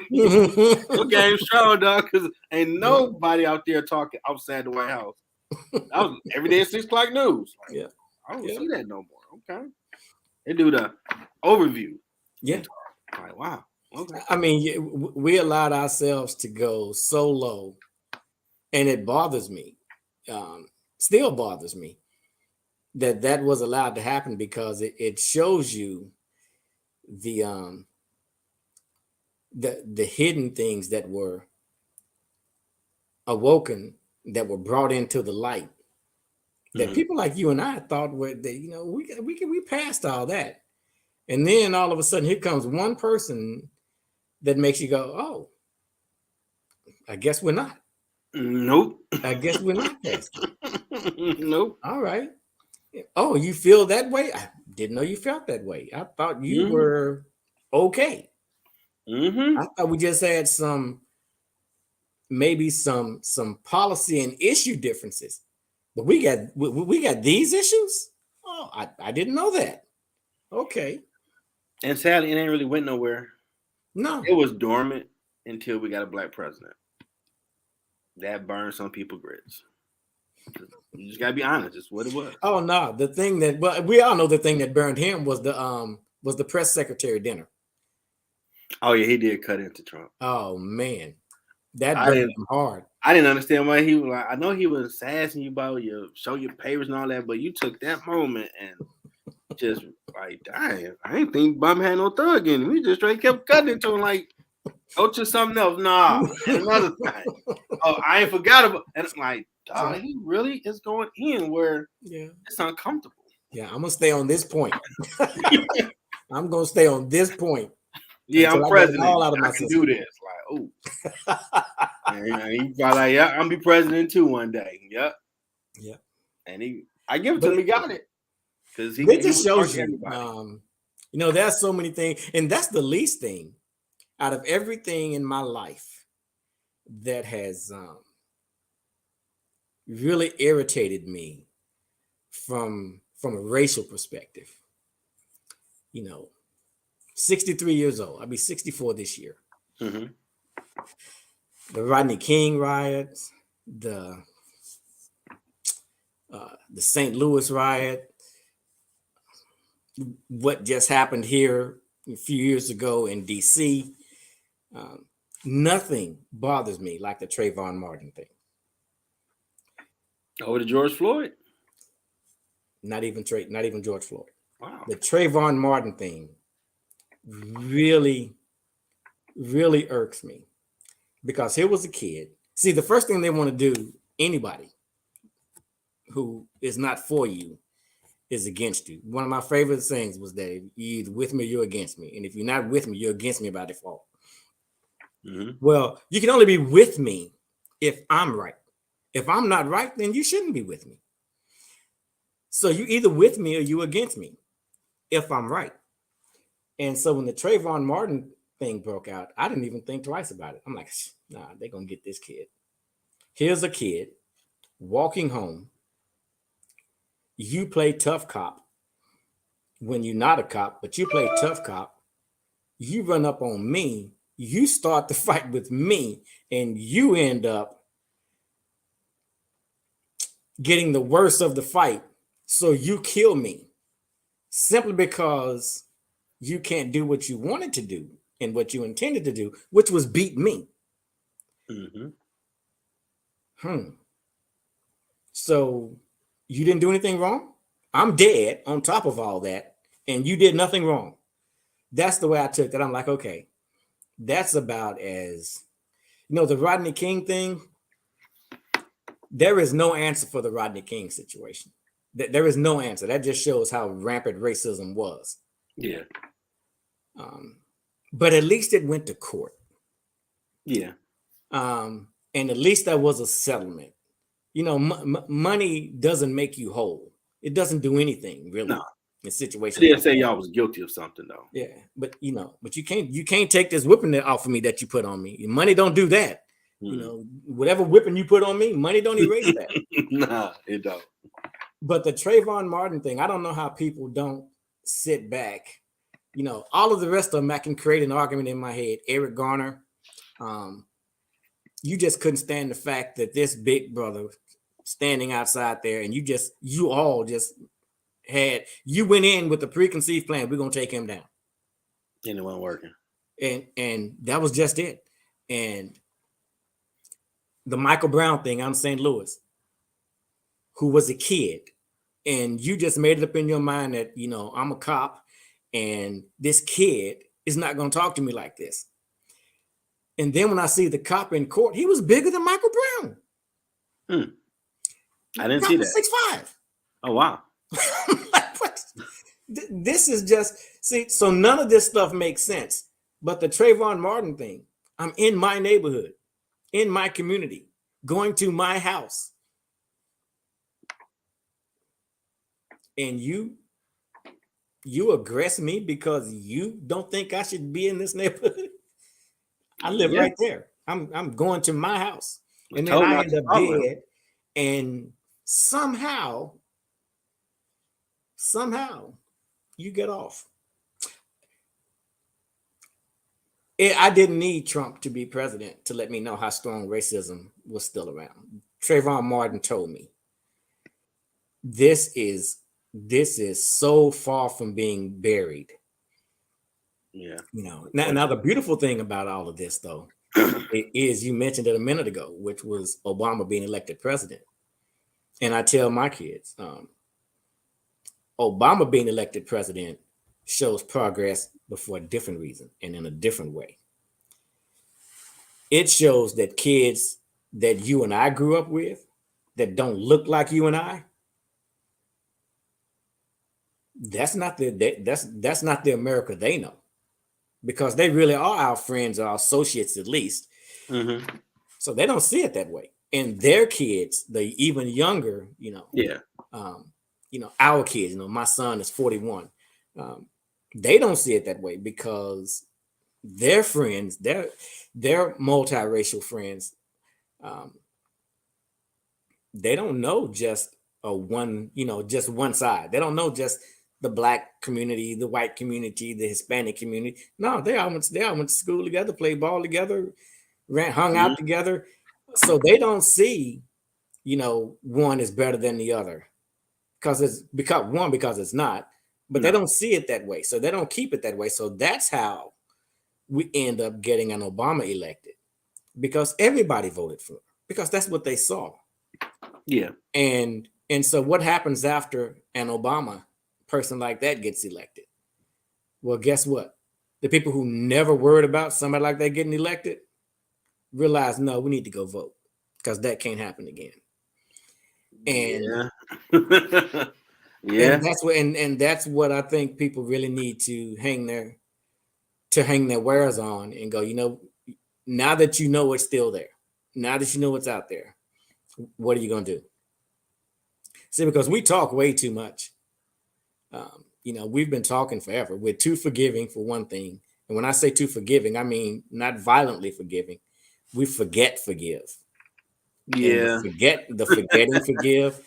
game's strong, dog, because ain't nobody out there talking outside the White House. That was every day at 6 o'clock news. Like, I don't see that no more. Okay. They do the overview. Yeah. Like, wow. Okay. I mean, we allowed ourselves to go so low, and it bothers me. Still bothers me that was allowed to happen because it shows you the hidden things that were awoken, that were brought into the light, that people like you and I thought were we passed all that, and then all of a sudden here comes one person that makes you go, oh, I guess we're not. Nope. I guess we're not past it. Nope. All right. Oh, you feel that way? I didn't know you felt that way. I thought you were okay. I thought we just had maybe some policy and issue differences, but we got these issues. Oh, I didn't know that. Okay. And sadly, it ain't really went nowhere. No, it was dormant until we got a black president. That burned some people grits. You just gotta be honest. It's what it was. Oh no, the thing that we all know the thing that burned him was the press secretary dinner. Oh yeah, he did cut into Trump. Oh man, that burned him hard. I didn't understand why he was like. I know he was asking you about show your papers and all that, but you took that moment and just like, dang, I ain't think Bum had no thug in him. We just straight kept cutting into him like, go to something else. Nah, another thing. Oh, I ain't forgot about. And it's like, dog, he really is going in where it's uncomfortable. Yeah, I'm gonna stay on this point. I'm gonna stay on this point Yeah, until I'm I get it president. all out of I my can system. do this. Like, ooh. And he probably like, yeah, I'm gonna be president too one day. Yep. Yeah. And I give it But to him. He got it because he it was just smart shows to you, everybody. there's so many things, and that's the least thing out of everything in my life that has really irritated me from a racial perspective. 63 years old. I'll be 64 this year. Mm-hmm. The Rodney King riots, the St. Louis riot, what just happened here a few years ago in DC. Nothing bothers me like the Trayvon Martin thing. Over to George Floyd. Not even George Floyd. Wow. The Trayvon Martin thing really, really irks me because here was a kid. See, the first thing they want to do, anybody who is not for you is against you. One of my favorite things was that you're either with me or you're against me. And if you're not with me, you're against me by default. Mm-hmm. Well, you can only be with me if I'm right. If I'm not right, then you shouldn't be with me. So you either with me or you against me if I'm right. And so when the Trayvon Martin thing broke out, I didn't even think twice about it. I'm like, nah, they're going to get this kid. Here's a kid walking home. You play tough cop when you're not a cop, but you play tough cop. You run up on me. You start the fight with me, and you end up getting the worst of the fight. So you kill me simply because you can't do what you wanted to do and what you intended to do, which was beat me. Mm-hmm. So you didn't do anything wrong? I'm dead on top of all that, and you did nothing wrong. That's the way I took that. I'm like, okay, that's about as, the Rodney King thing. There is no answer for the Rodney King situation. There is no answer. That just shows how rampant racism was. Yeah. But at least it went to court. Yeah. And at least there was a settlement. Money doesn't make you whole. It doesn't do anything really. No. In situations. They didn't say y'all was guilty of something though. Yeah, but you can't take this whipping off of me that you put on me. Money don't do that. Whatever whipping you put on me, money don't erase that. Nah, it don't. But the Trayvon Martin thing, I don't know how people don't sit back. All of the rest of them, I can create an argument in my head. Eric Garner, you just couldn't stand the fact that this big brother standing outside there, and you all went in with the preconceived plan. We're gonna take him down. And it wasn't working. And that was just it. And the Michael Brown thing out in St. Louis, who was a kid, and you just made it up in your mind that I'm a cop, and this kid is not gonna talk to me like this. And then when I see the cop in court, he was bigger than Michael Brown. I didn't see that. 6'5". Oh wow. This is just so none of this stuff makes sense. But the Trayvon Martin thing, I'm in my neighborhood, in my community, going to my house, and you aggress me because you don't think I should be in this neighborhood. I live right there. I'm going to my house, and then I end up dead, and somehow you get off. I didn't need Trump to be president to let me know how strong racism was still around. Trayvon Martin told me this is so far from being buried. Yeah. Now the beautiful thing about all of this, though, is you mentioned it a minute ago, which was Obama being elected president. And I tell my kids, Obama being elected president shows progress, but for a different reason and in a different way. It shows that kids that you and I grew up with that don't look like you and I, that's not that's not the America they know, because they really are our friends or our associates at least. Mm-hmm. So they don't see it that way. And their kids, the even younger, Yeah. Our kids, my son is 41. They don't see it that way because their friends, their multiracial friends, they don't know just just one side. They don't know just the black community, the white community, the Hispanic community. No, they all went to school together, played ball together, hung Mm-hmm. out together. So they don't see, one is better than the other because it's not, but they don't see it that way. So they don't keep it that way. So that's how we end up getting an Obama elected, because everybody voted for him, because that's what they saw. Yeah. And so what happens after an Obama person like that gets elected? Well, guess what? The people who never worried about somebody like that getting elected realize, no, we need to go vote, because that can't happen again. And yeah. and that's what I think people really need to hang their wares on and go, now that you know it's still there, now that you know it's out there, what are you going to do? See, because we talk way too much. We've been talking forever. We're too forgiving, for one thing. And when I say too forgiving, I mean not violently forgiving. We forgive. Yeah. And the forgetting forgive.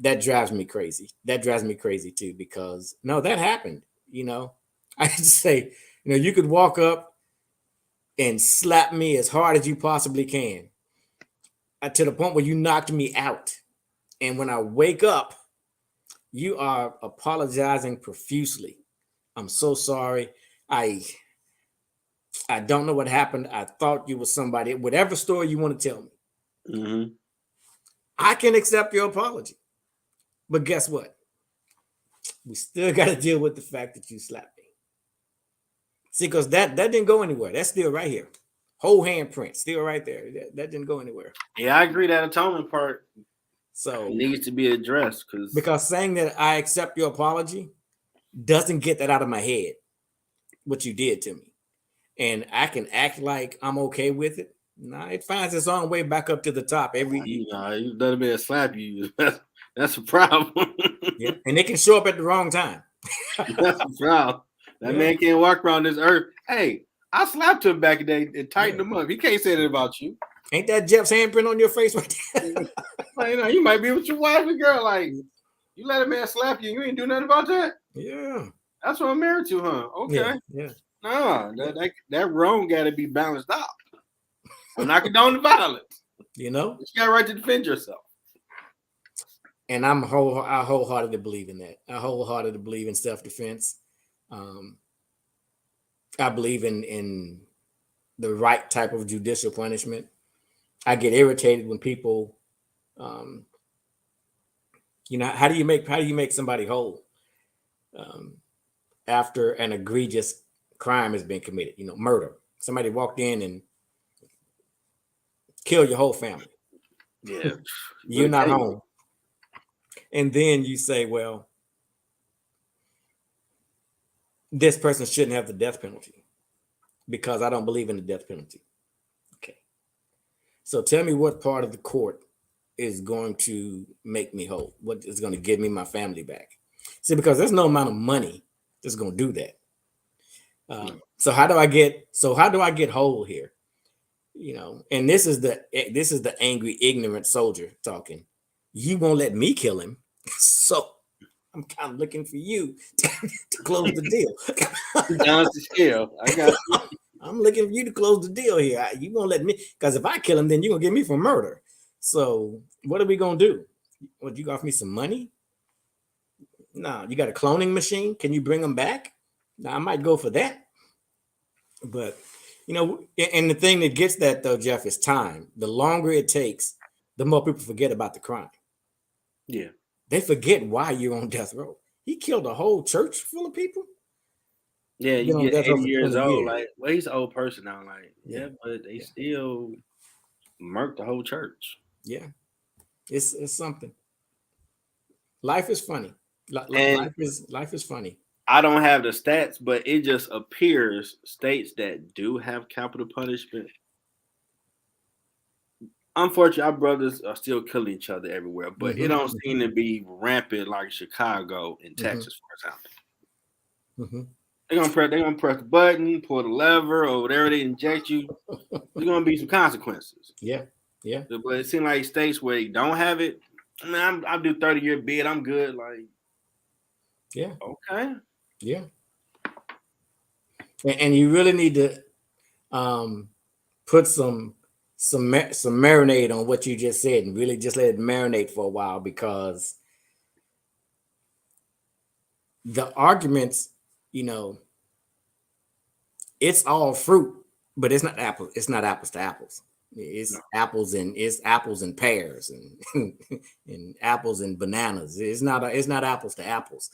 That drives me crazy. That drives me crazy too, because no, that happened. I just say, you could walk up and slap me as hard as you possibly can, to the point where you knocked me out. And when I wake up, you are apologizing profusely. I'm so sorry. I don't know what happened. I thought you were somebody. Whatever story you want to tell me, Mm-hmm. I can accept your apology. But guess what? We still got to deal with the fact that you slapped me. See, because that didn't go anywhere. That's still right here. Whole handprint, still right there. That didn't go anywhere. Yeah, I agree. That atonement part So needs to be addressed, because saying that I accept your apology doesn't get that out of my head, what you did to me. And I can act like I'm okay with it. Nah, it finds its own way back up to the top every. you let a man slap you. That's a problem. Yeah, and it can show up at the wrong time. That's a problem. That man can't walk around this earth. Hey, I slapped him back in the day and tightened him up. He can't say that about you. Ain't that Jeff's handprint on your face right there? You might be with your wife and girl. Like, you let a man slap you, you ain't do nothing about that. Yeah, that's what I'm married to, huh? Okay. Yeah. Nah, that wrong got to be balanced out. I'm not condoning violence. You got a right to defend yourself. And I wholeheartedly believe in that. I wholeheartedly believe in self-defense. I believe in the right type of judicial punishment. I get irritated when people, how do you make somebody whole after an egregious crime has been committed? Murder. Somebody walked in and killed your whole family. Yeah, you're not home. And then you say, well, this person shouldn't have the death penalty because I don't believe in the death penalty. Okay. So tell me what part of the court is going to make me whole? What is going to give me my family back? See, because there's no amount of money that's going to do that. So how do I get whole here? And this is the angry, ignorant soldier talking. You won't let me kill him. So I'm kind of looking for you to close the deal. Down the scale. I got you. I'm looking for you to close the deal here. You won't let me, because if I kill him, then you're gonna get me for murder. So what are we gonna do? What, you offer me some money? No, you got a cloning machine? Can you bring them back? Now I might go for that. But and the thing that gets that though, Jeff, is time. The longer it takes, the more people forget about the crime. Yeah. They forget why you're on death row. He killed a whole church full of people. Yeah, you get 80 years old. Like, well, he's an old person now. Like, but they still murked the whole church. Yeah, it's something. Life is funny. And Life is funny. I don't have the stats, but it just appears states that do have capital punishment. Unfortunately, our brothers are still killing each other everywhere, but it don't seem to be rampant like Chicago and Texas, for example. They're gonna press the button, pull the lever, or whatever they inject you. There's gonna be some consequences. Yeah. But it seems like states where they don't have it. I mean, I'll do 30-year bid. I'm good. Like, yeah, okay, yeah. And you really need to put some marinade on what you just said, and really just let it marinate for a while, because the arguments, it's all fruit, but it's not apples. It's not apples to apples. It's apples and pears and and apples and bananas. It's not apples to apples,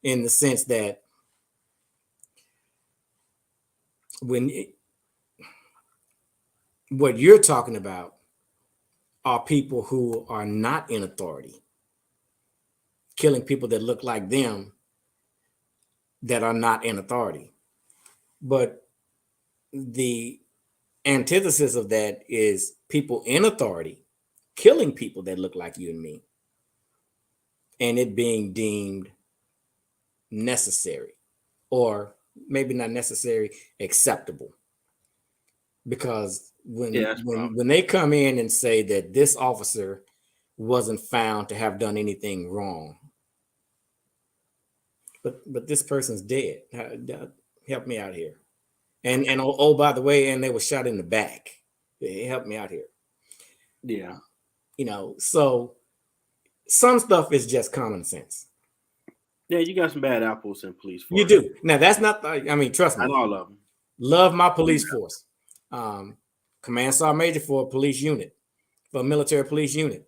in the sense that what you're talking about are people who are not in authority, killing people that look like them that are not in authority. But the antithesis of that is people in authority killing people that look like you and me, and it being deemed necessary, or maybe not necessary, acceptable. Because when they come in and say that this officer wasn't found to have done anything wrong, but this person's dead, help me out here. And oh, by the way, and they were shot in the back. Help me out here. Yeah. So some stuff is just common sense. Yeah, you got some bad apples in police force. You do. Now, that's not, trust me. Not all of them. Love my police force. Command Sergeant Major for a police unit, for a military police unit.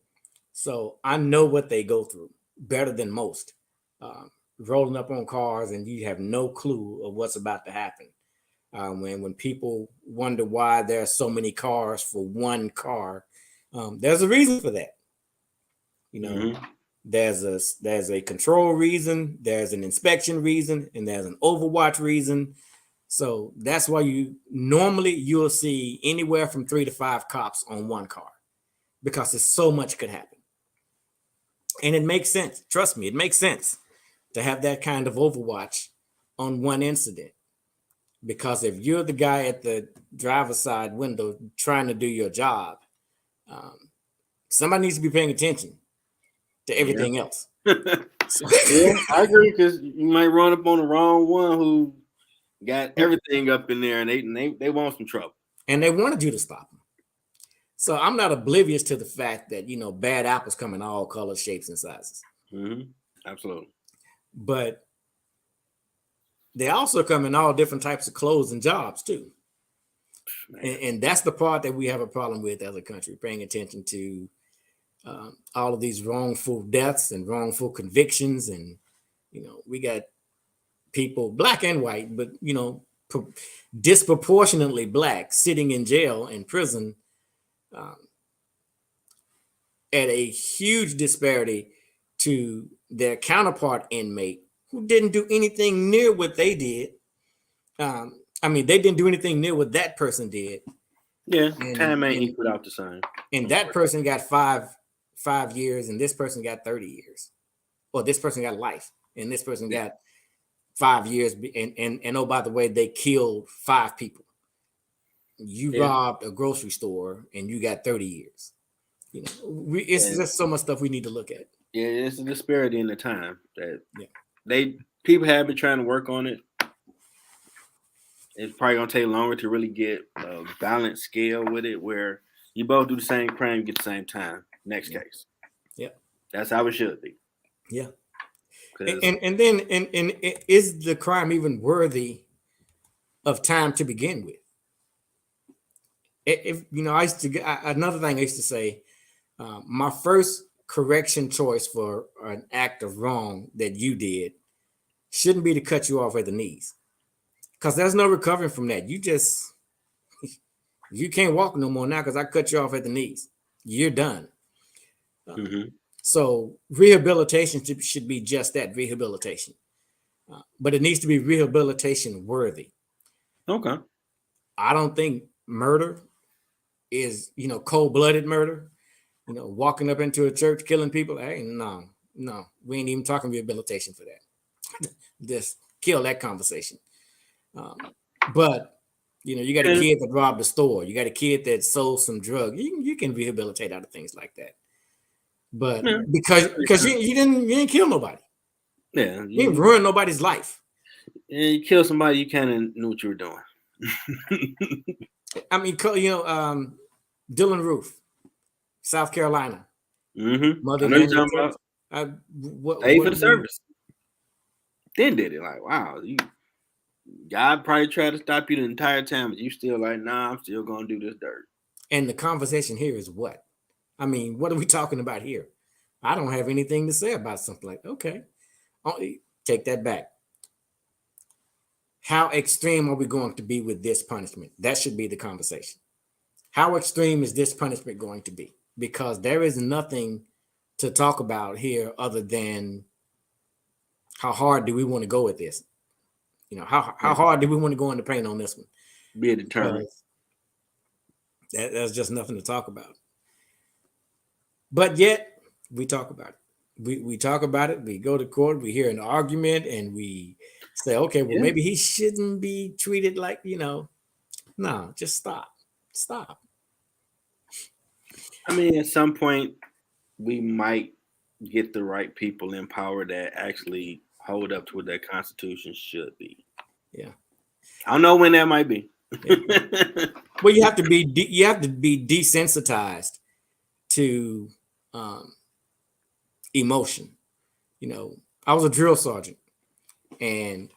So I know what they go through better than most. Rolling up on cars and you have no clue of what's about to happen. When people wonder why there are so many cars for one car, there's a reason for that. There's a control reason, there's an inspection reason, and there's an overwatch reason. So that's why you'll see anywhere from 3 to 5 cops on one car, because there's so much could happen. And it makes sense. Trust me, it makes sense to have that kind of overwatch on one incident. Because if you're the guy at the driver's side window trying to do your job, somebody needs to be paying attention to everything else. Yeah, I agree, because you might run up on the wrong one who got everything up in there, and they want some trouble. And they wanted you to stop them. So I'm not oblivious to the fact that, bad apples come in all colors, shapes, and sizes. Absolutely. But they also come in all different types of clothes and jobs too. And that's the part that we have a problem with as a country, paying attention to all of these wrongful deaths and wrongful convictions. And, we got people, black and white, but, disproportionately black, sitting in jail and prison at a huge disparity to their counterpart inmate who didn't do anything near what they did. They didn't do anything near what that person did. Yeah, time ain't equal out the same. And that person got five years, and this person got 30 years. Or this person got life, and this person got 5 years. And oh, by the way, they killed 5 people. You robbed a grocery store, and you got 30 years. It's just so much stuff we need to look at. Yeah, it's a disparity in the time that people have been trying to work on it. It's probably gonna take longer to really get a balanced scale with it, where you both do the same crime, you get the same time. Next case. Yeah, that's how it should be. Yeah, and then is the crime even worthy of time to begin with? If I used to another thing I used to say, my first correction choice for an act of wrong that you did shouldn't be to cut you off at the knees, because there's no recovering from that. You can't walk no more now because I cut you off at the knees. You're done. So rehabilitation should be just that, rehabilitation. But it needs to be rehabilitation worthy. Okay. I don't think murder is, cold-blooded murder, walking up into a church, killing people. Hey, no, we ain't even talking rehabilitation for that. Just kill that conversation. But you got a kid that robbed a store. You got a kid that sold some drugs. You can rehabilitate out of things like that. But because you didn't kill nobody. Yeah, You didn't ruin nobody's life. You kill somebody, you kind of knew what you were doing. I mean, Dylan Roof, South Carolina. Mm-hmm. Mother I know you're talking about. Paid for the service. Then did it. Like, wow, God probably tried to stop you the entire time, but you still like, nah, I'm still gonna do this dirt. And the conversation here is what? I mean, what are we talking about here? I don't have anything to say about something like, okay, take that back. How extreme are we going to be with this punishment? That should be the conversation. How extreme is this punishment going to be? Because there is nothing to talk about here other than how hard do we want to go with this? How hard do we want to go in the paint on this one? Be determined. That's just nothing to talk about. But yet we talk about it. We talk about it. We go to court. We hear an argument, and we say, okay, well, maybe he shouldn't be treated like, no, just stop. Stop. I mean, at some point, we might get the right people in power that actually hold up to what that Constitution should be. Yeah. I don't know when that might be. Yeah. Well, you have to be desensitized to emotion. I was a drill sergeant, and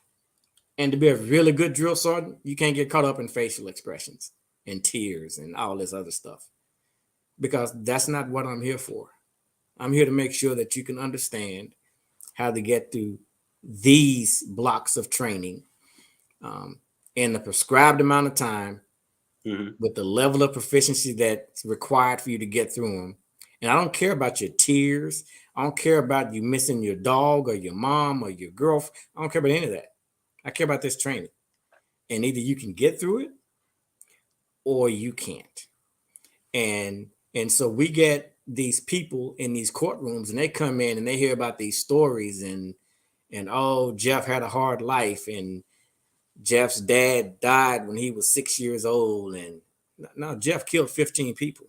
to be a really good drill sergeant, you can't get caught up in facial expressions and tears and all this other stuff, because that's not what I'm here for. I'm here to make sure that you can understand how to get through these blocks of training in the prescribed amount of time, with the level of proficiency that's required for you to get through them. And I don't care about your tears. I don't care about you missing your dog or your mom or your girlfriend. I don't care about any of that. I care about this training. And either you can get through it or you can't. And so we get these people in these courtrooms, and they come in and they hear about these stories and oh, Jeff had a hard life, and Jeff's dad died when he was 6 years old, and now Jeff killed 15 people.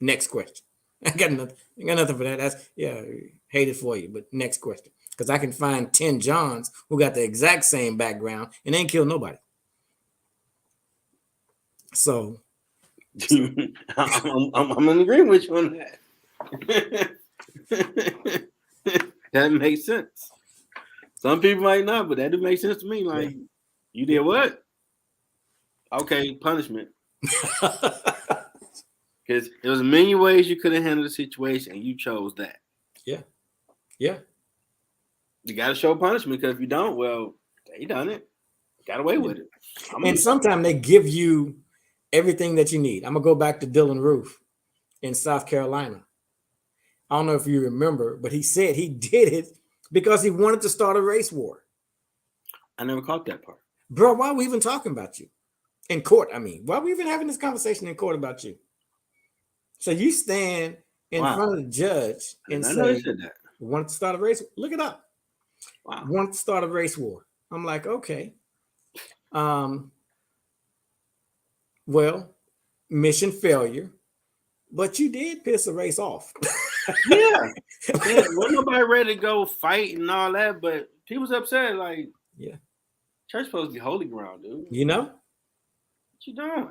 Next question. I got nothing for that. That's hate it for you, but next question. Because I can find 10 Johns who got the exact same background and ain't killed nobody. So I'm in agreement with you on that. That makes sense. Some people might not, but that do make sense to me. Like, you did what? Okay, punishment. Because there was a million ways you could have handled the situation, and you chose that. Yeah. You got to show punishment, because if you don't, well, they done it. Got away with it. And sometimes they give you everything that you need. I'm going to go back to Dylan Roof in South Carolina. I don't know if you remember, but he said he did it because he wanted to start a race war. I never caught that part. Bro, why are we even talking about you? In court, I mean. Why are we even having this conversation in court about you? So you stand in front of the judge and say, want to start a race? Look it up. Wow. Want to start a race war. I'm like, okay. Well, mission failure, but you did piss a race off. Yeah. Wasn't nobody ready to go fight and all that, but he was upset. Like, church supposed to be holy ground, dude. What you doing?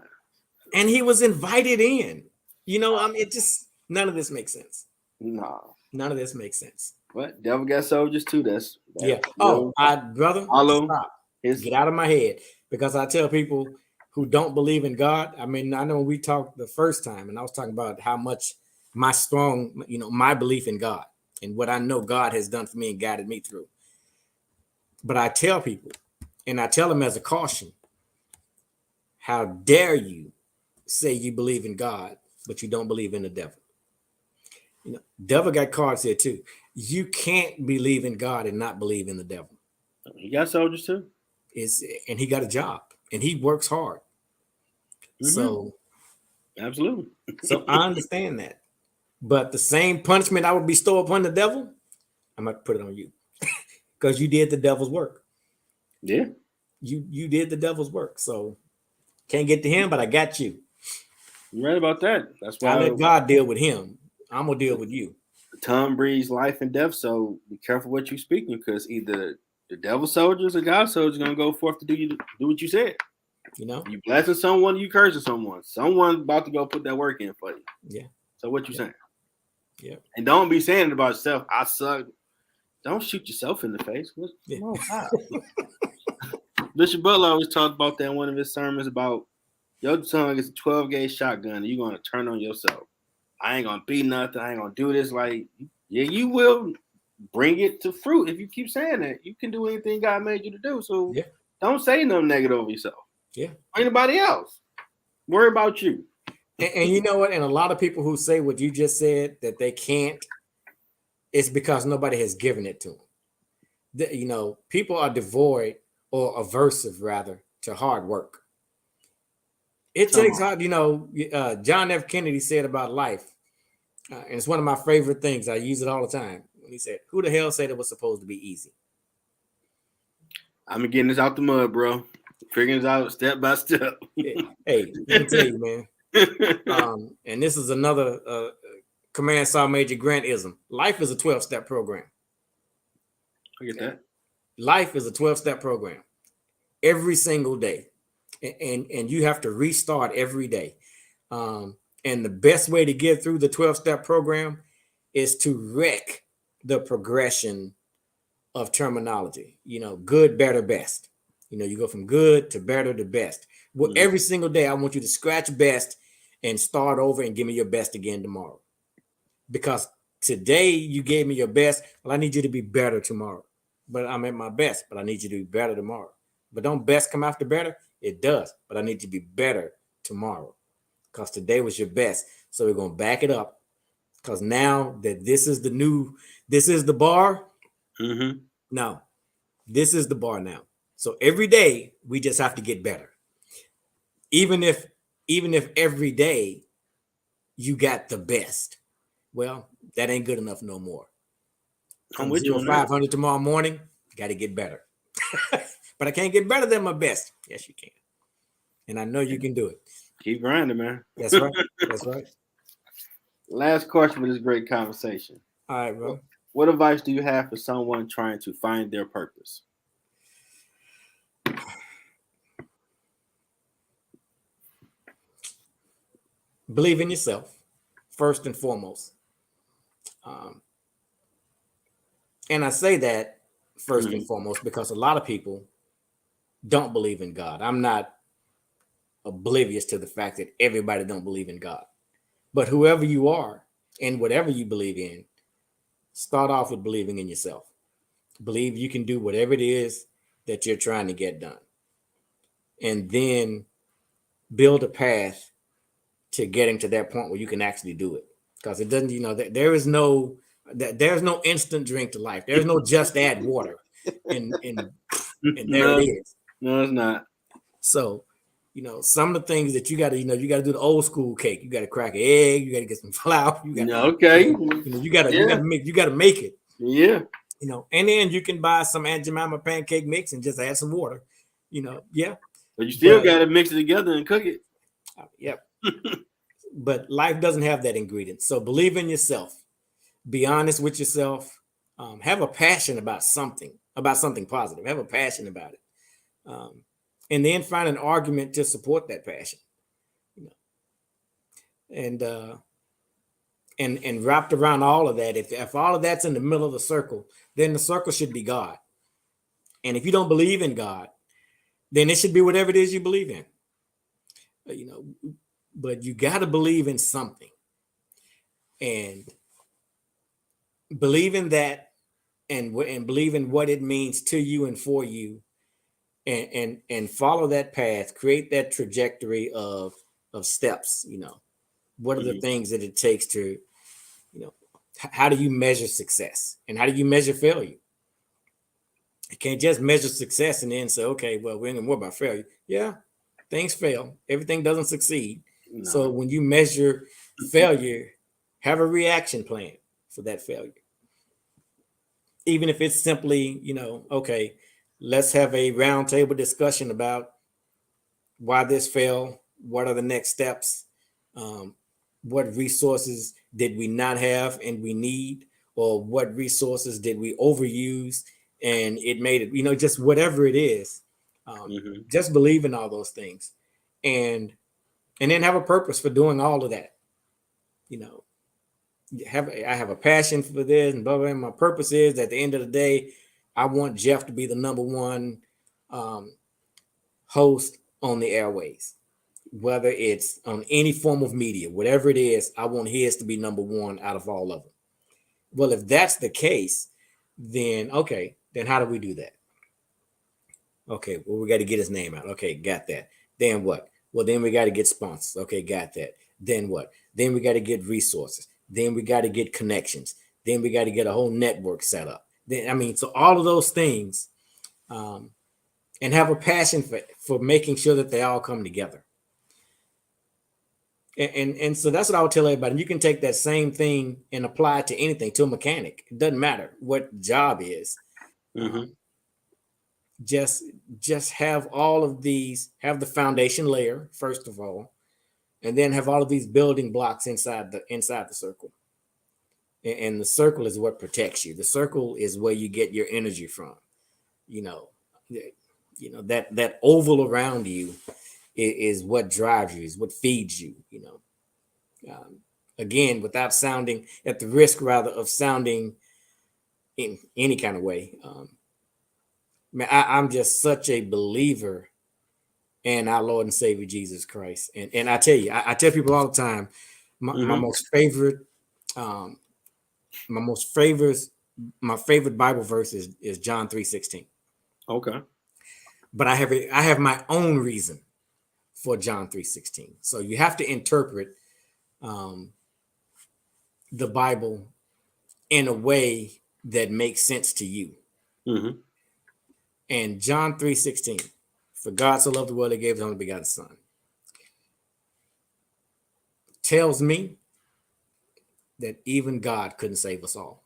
And he was invited in. It just, none of this makes sense. No. None of this makes sense. What? Devil got soldiers too. That's Brother, stop. Get out of my head. Because I tell people who don't believe in God, I mean, I know when we talked the first time, and I was talking about how much my belief in God and what I know God has done for me and guided me through. But I tell people, and I tell them as a caution, how dare you say you believe in God, but you don't believe in the devil? You know, devil got cards here too. You can't believe in God and not believe in the devil. He got soldiers too. And he got a job and he works hard. So absolutely. So I understand that. But the same punishment I would bestow upon the devil, I'm going to put it on you. Because you did the devil's work. Yeah. You did the devil's work. So can't get to him, but I got you. You're right about that. That's why I let God deal with him. I'm gonna deal with you. Tongue breathes life and death. So be careful what you're speaking, because either the devil soldiers or God soldiers are gonna go forth to do what you said. You know, you blessing someone, you cursing someone. Someone about to go put that work in for you. Yeah. So what you saying? Yeah. And don't be saying it about yourself. I suck. Don't shoot yourself in the face. Come on, Bishop Butler always talked about that in one of his sermons about your tongue is a 12-gauge shotgun and you're going to turn on yourself. I ain't going to be nothing. I ain't going to do this. Like, yeah, you will bring it to fruit if you keep saying that. You can do anything God made you to do. So don't say nothing negative of yourself. Yeah. Or anybody else. Worry about you. And you know what? And a lot of people who say what you just said, that they can't, it's because nobody has given it to them. You know, people are devoid or aversive, rather, to hard work. It takes hard, you know, John F. Kennedy said about life, and it's one of my favorite things. I use it all the time. When he said, who the hell said it was supposed to be easy? I'm getting this out the mud, bro. Figuring this out step by step. Hey, let me tell you, man. And this is another Command Sergeant Major Grant-ism. Life is a 12-step program. I get that. Life is a 12-step program every single day. And you have to restart every day. And the best way to get through the 12-step program is to wreck the progression of terminology. You know, good, better, best. You know, you go from good to better to best. Well, every single day, I want you to scratch best and start over and give me your best again tomorrow. Because today you gave me your best. Well, I need you to be better tomorrow. But I'm at my best, but I need you to be better tomorrow. But don't best come after better? It does, but I need you to be better tomorrow, because today was your best. So we're going to back it up, because now that this is the bar. Now, this is the bar now. So every day we just have to get better. Even if every day you got the best, well, that ain't good enough no more. I'm with you on 500 tomorrow morning, got to get better. But I can't get better than my best. Yes, you can. And I know you can do it. Keep grinding, man. That's right. That's right. Last question for this great conversation. All right, bro. What advice do you have for someone trying to find their purpose? Believe in yourself, first and foremost. And I say that first and foremost because a lot of people don't believe in God. I'm not oblivious to the fact that everybody don't believe in God. But whoever you are and whatever you believe in, start off with believing in yourself. Believe you can do whatever it is that you're trying to get done. And then build a path to getting to that point where you can actually do it. Because it doesn't, you know, there's no instant drink to life. There's no just add water. And there it is. No, it's not. So, you know, some of the things that you got to do the old school cake. You got to crack an egg. You got to get some flour. You got to make it. Yeah. You know, and then you can buy some Aunt Jemima pancake mix and just add some water. You know, yeah. But you still got to mix it together and cook it. Yep. But life doesn't have that ingredient. So believe in yourself. Be honest with yourself. Have a passion about something positive. Have a passion about it. And then find an argument to support that passion. You know, and wrapped around all of that, if all of that's in the middle of the circle, then the circle should be God. And if you don't believe in God, then it should be whatever it is you believe in. You know, but you got to believe in something, and believe in that, and believe in what it means to you and for you, and follow that path, create that trajectory of steps. You know, what are the things that it takes to, you know, How do you measure success? And how do you measure failure? You can't just measure success and then say, okay, well, we're going to worry about failure. Yeah, things fail. Everything doesn't succeed. No. So when you measure failure, have a reaction plan for that failure. Even if it's simply, okay, let's have a roundtable discussion about why this failed. What are the next steps? What resources did we not have and we need? Or what resources did we overuse and it made it, just whatever it is. Just believe in all those things. And then have a purpose for doing all of that. I have a passion for this and blah, blah, blah. My purpose is at the end of the day, I want Jeff to be the number one host on the airways, whether it's on any form of media, whatever it is, I want his to be number one out of all of them. Well, if that's the case, then how do we do that? Okay, well, we got to get his name out. Okay, got that. Then what? Well, then we got to get sponsors. Okay, got that. Then what? Then we got to get resources. Then we got to get connections. Then we got to get a whole network set up. So all of those things, and have a passion for making sure that they all come together. And so that's what I would tell everybody. You can take that same thing and apply it to anything, to a mechanic. It doesn't matter what job is. Just have all of these, have the foundation layer, first of all, and then have all of these building blocks inside the circle. And the circle is what protects you. The circle is where you get your energy from. That oval around you is what drives you, is what feeds you. Again, without sounding, at the risk rather of sounding in any kind of way. I'm just such a believer in our Lord and Savior Jesus Christ, and I tell you, I tell people all the time, my most favorite, my favorite Bible verse is John 3:16. Okay. But I have my own reason for John 3:16. So you have to interpret the Bible in a way that makes sense to you. And John 3:16, for God so loved the world, he gave his only begotten son, tells me that even God couldn't save us all.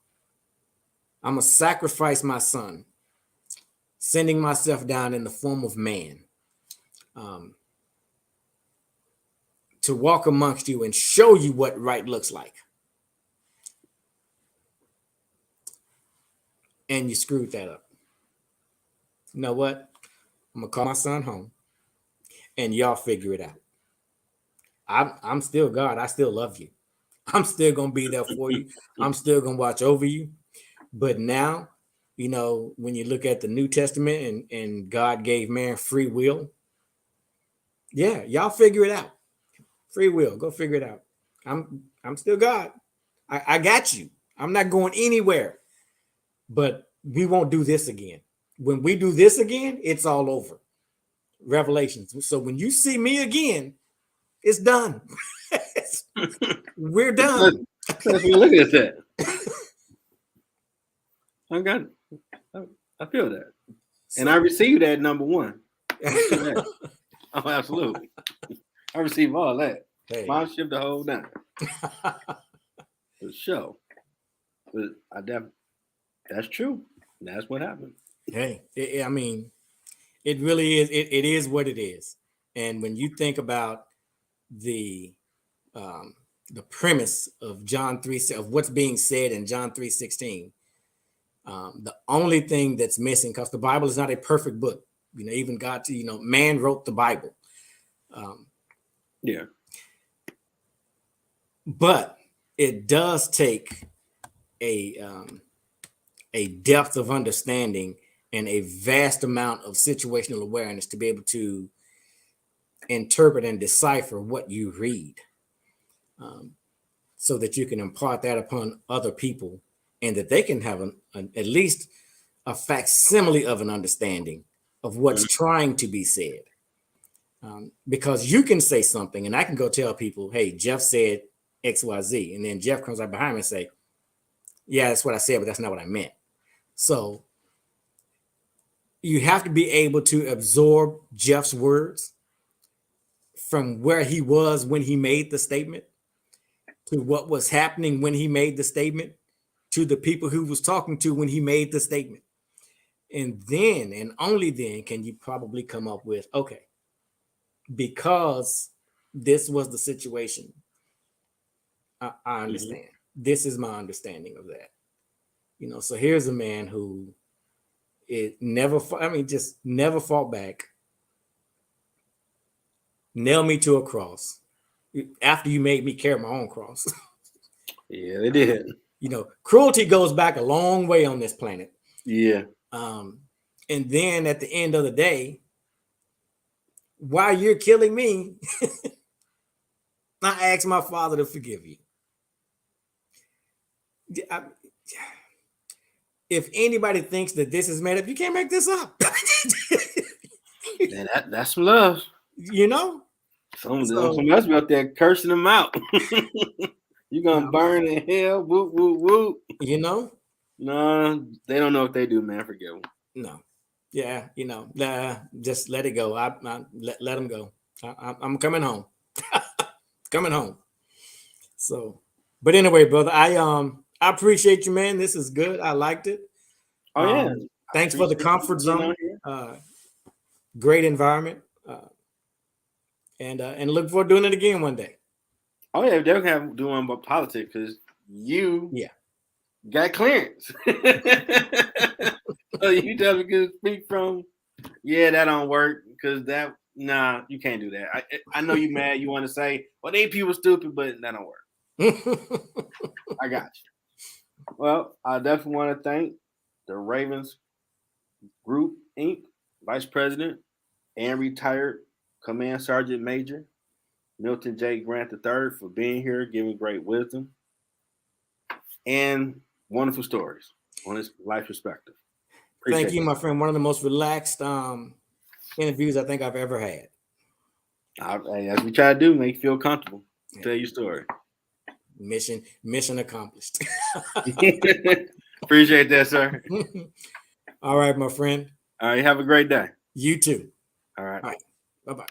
I'm going to sacrifice my son, sending myself down in the form of man, to walk amongst you and show you what right looks like. And you screwed that up. You know what? I'm going to call my son home and y'all figure it out. I'm still God. I still love you. I'm still going to be there for you. I'm still going to watch over you. But now, when you look at the New Testament and God gave man free will, yeah, y'all figure it out. Free will, go figure it out. I'm still God. I got you. I'm not going anywhere. But we won't do this again. When we do this again, it's all over. Revelations. So when you see me again, it's done. We're done. Look at that. I got it. I feel that. And I receive that, number one. Oh, absolutely. I receive all that. Hey. Mine shift the whole down. For sure. But that's true. That's what happened. Hey, it really is. It is what it is. And when you think about the premise of John 3, of what's being said in John 3:16, the only thing that's missing, because the Bible is not a perfect book. Even God, man wrote the Bible. Yeah. But it does take a depth of understanding and a vast amount of situational awareness to be able to interpret and decipher what you read, so that you can impart that upon other people and that they can have at least a facsimile of an understanding of what's trying to be said. Because you can say something and I can go tell people, hey, Jeff said XYZ. And then Jeff comes right behind me and say, Yeah, that's what I said, but that's not what I meant. So you have to be able to absorb Jeff's words from where he was when he made the statement to what was happening when he made the statement to the people who was talking to when he made the statement. And then, and only then, can you probably come up with, okay, because this was the situation, I understand. This is my understanding of that. You know, so here's a man who just never fought back. Nail me to a cross after you made me carry my own cross. Yeah, they did. You know, cruelty goes back a long way on this planet. Yeah. And then at the end of the day, while you're killing me, I ask my Father to forgive you. If anybody thinks that this is made up, you can't make this up. Yeah, that's love. You know? Someone else out there cursing them out. You're gonna burn in hell. Whoop, whoop, whoop. You know? No, they don't know what they do, man. Forgive them. No. Yeah, you know, just let it go. Let them go. I'm coming home. Coming home. So, but anyway, brother, I appreciate you, man. This is good. I liked it. Oh yeah. Thanks for the comfort zone. Great environment. And look forward to doing it again one day. Oh yeah, they'll have doing about politics because you got clearance. So you definitely can speak from. Yeah, that don't work because you can't do that. I know you mad. You want to say, well, they people stupid, but that don't work. I got you. Well, I definitely want to thank the Ravens Group Inc. Vice President and retired Command Sergeant Major Milton J. Grant III for being here, giving great wisdom and wonderful stories on his life perspective. Thank you, my friend. One of the most relaxed interviews I think I've ever had. As we try to do, make you feel comfortable. Tell your story. Mission accomplished. Appreciate that, sir. All right, my friend. All right, have a great day. You too. All right. Bye-bye.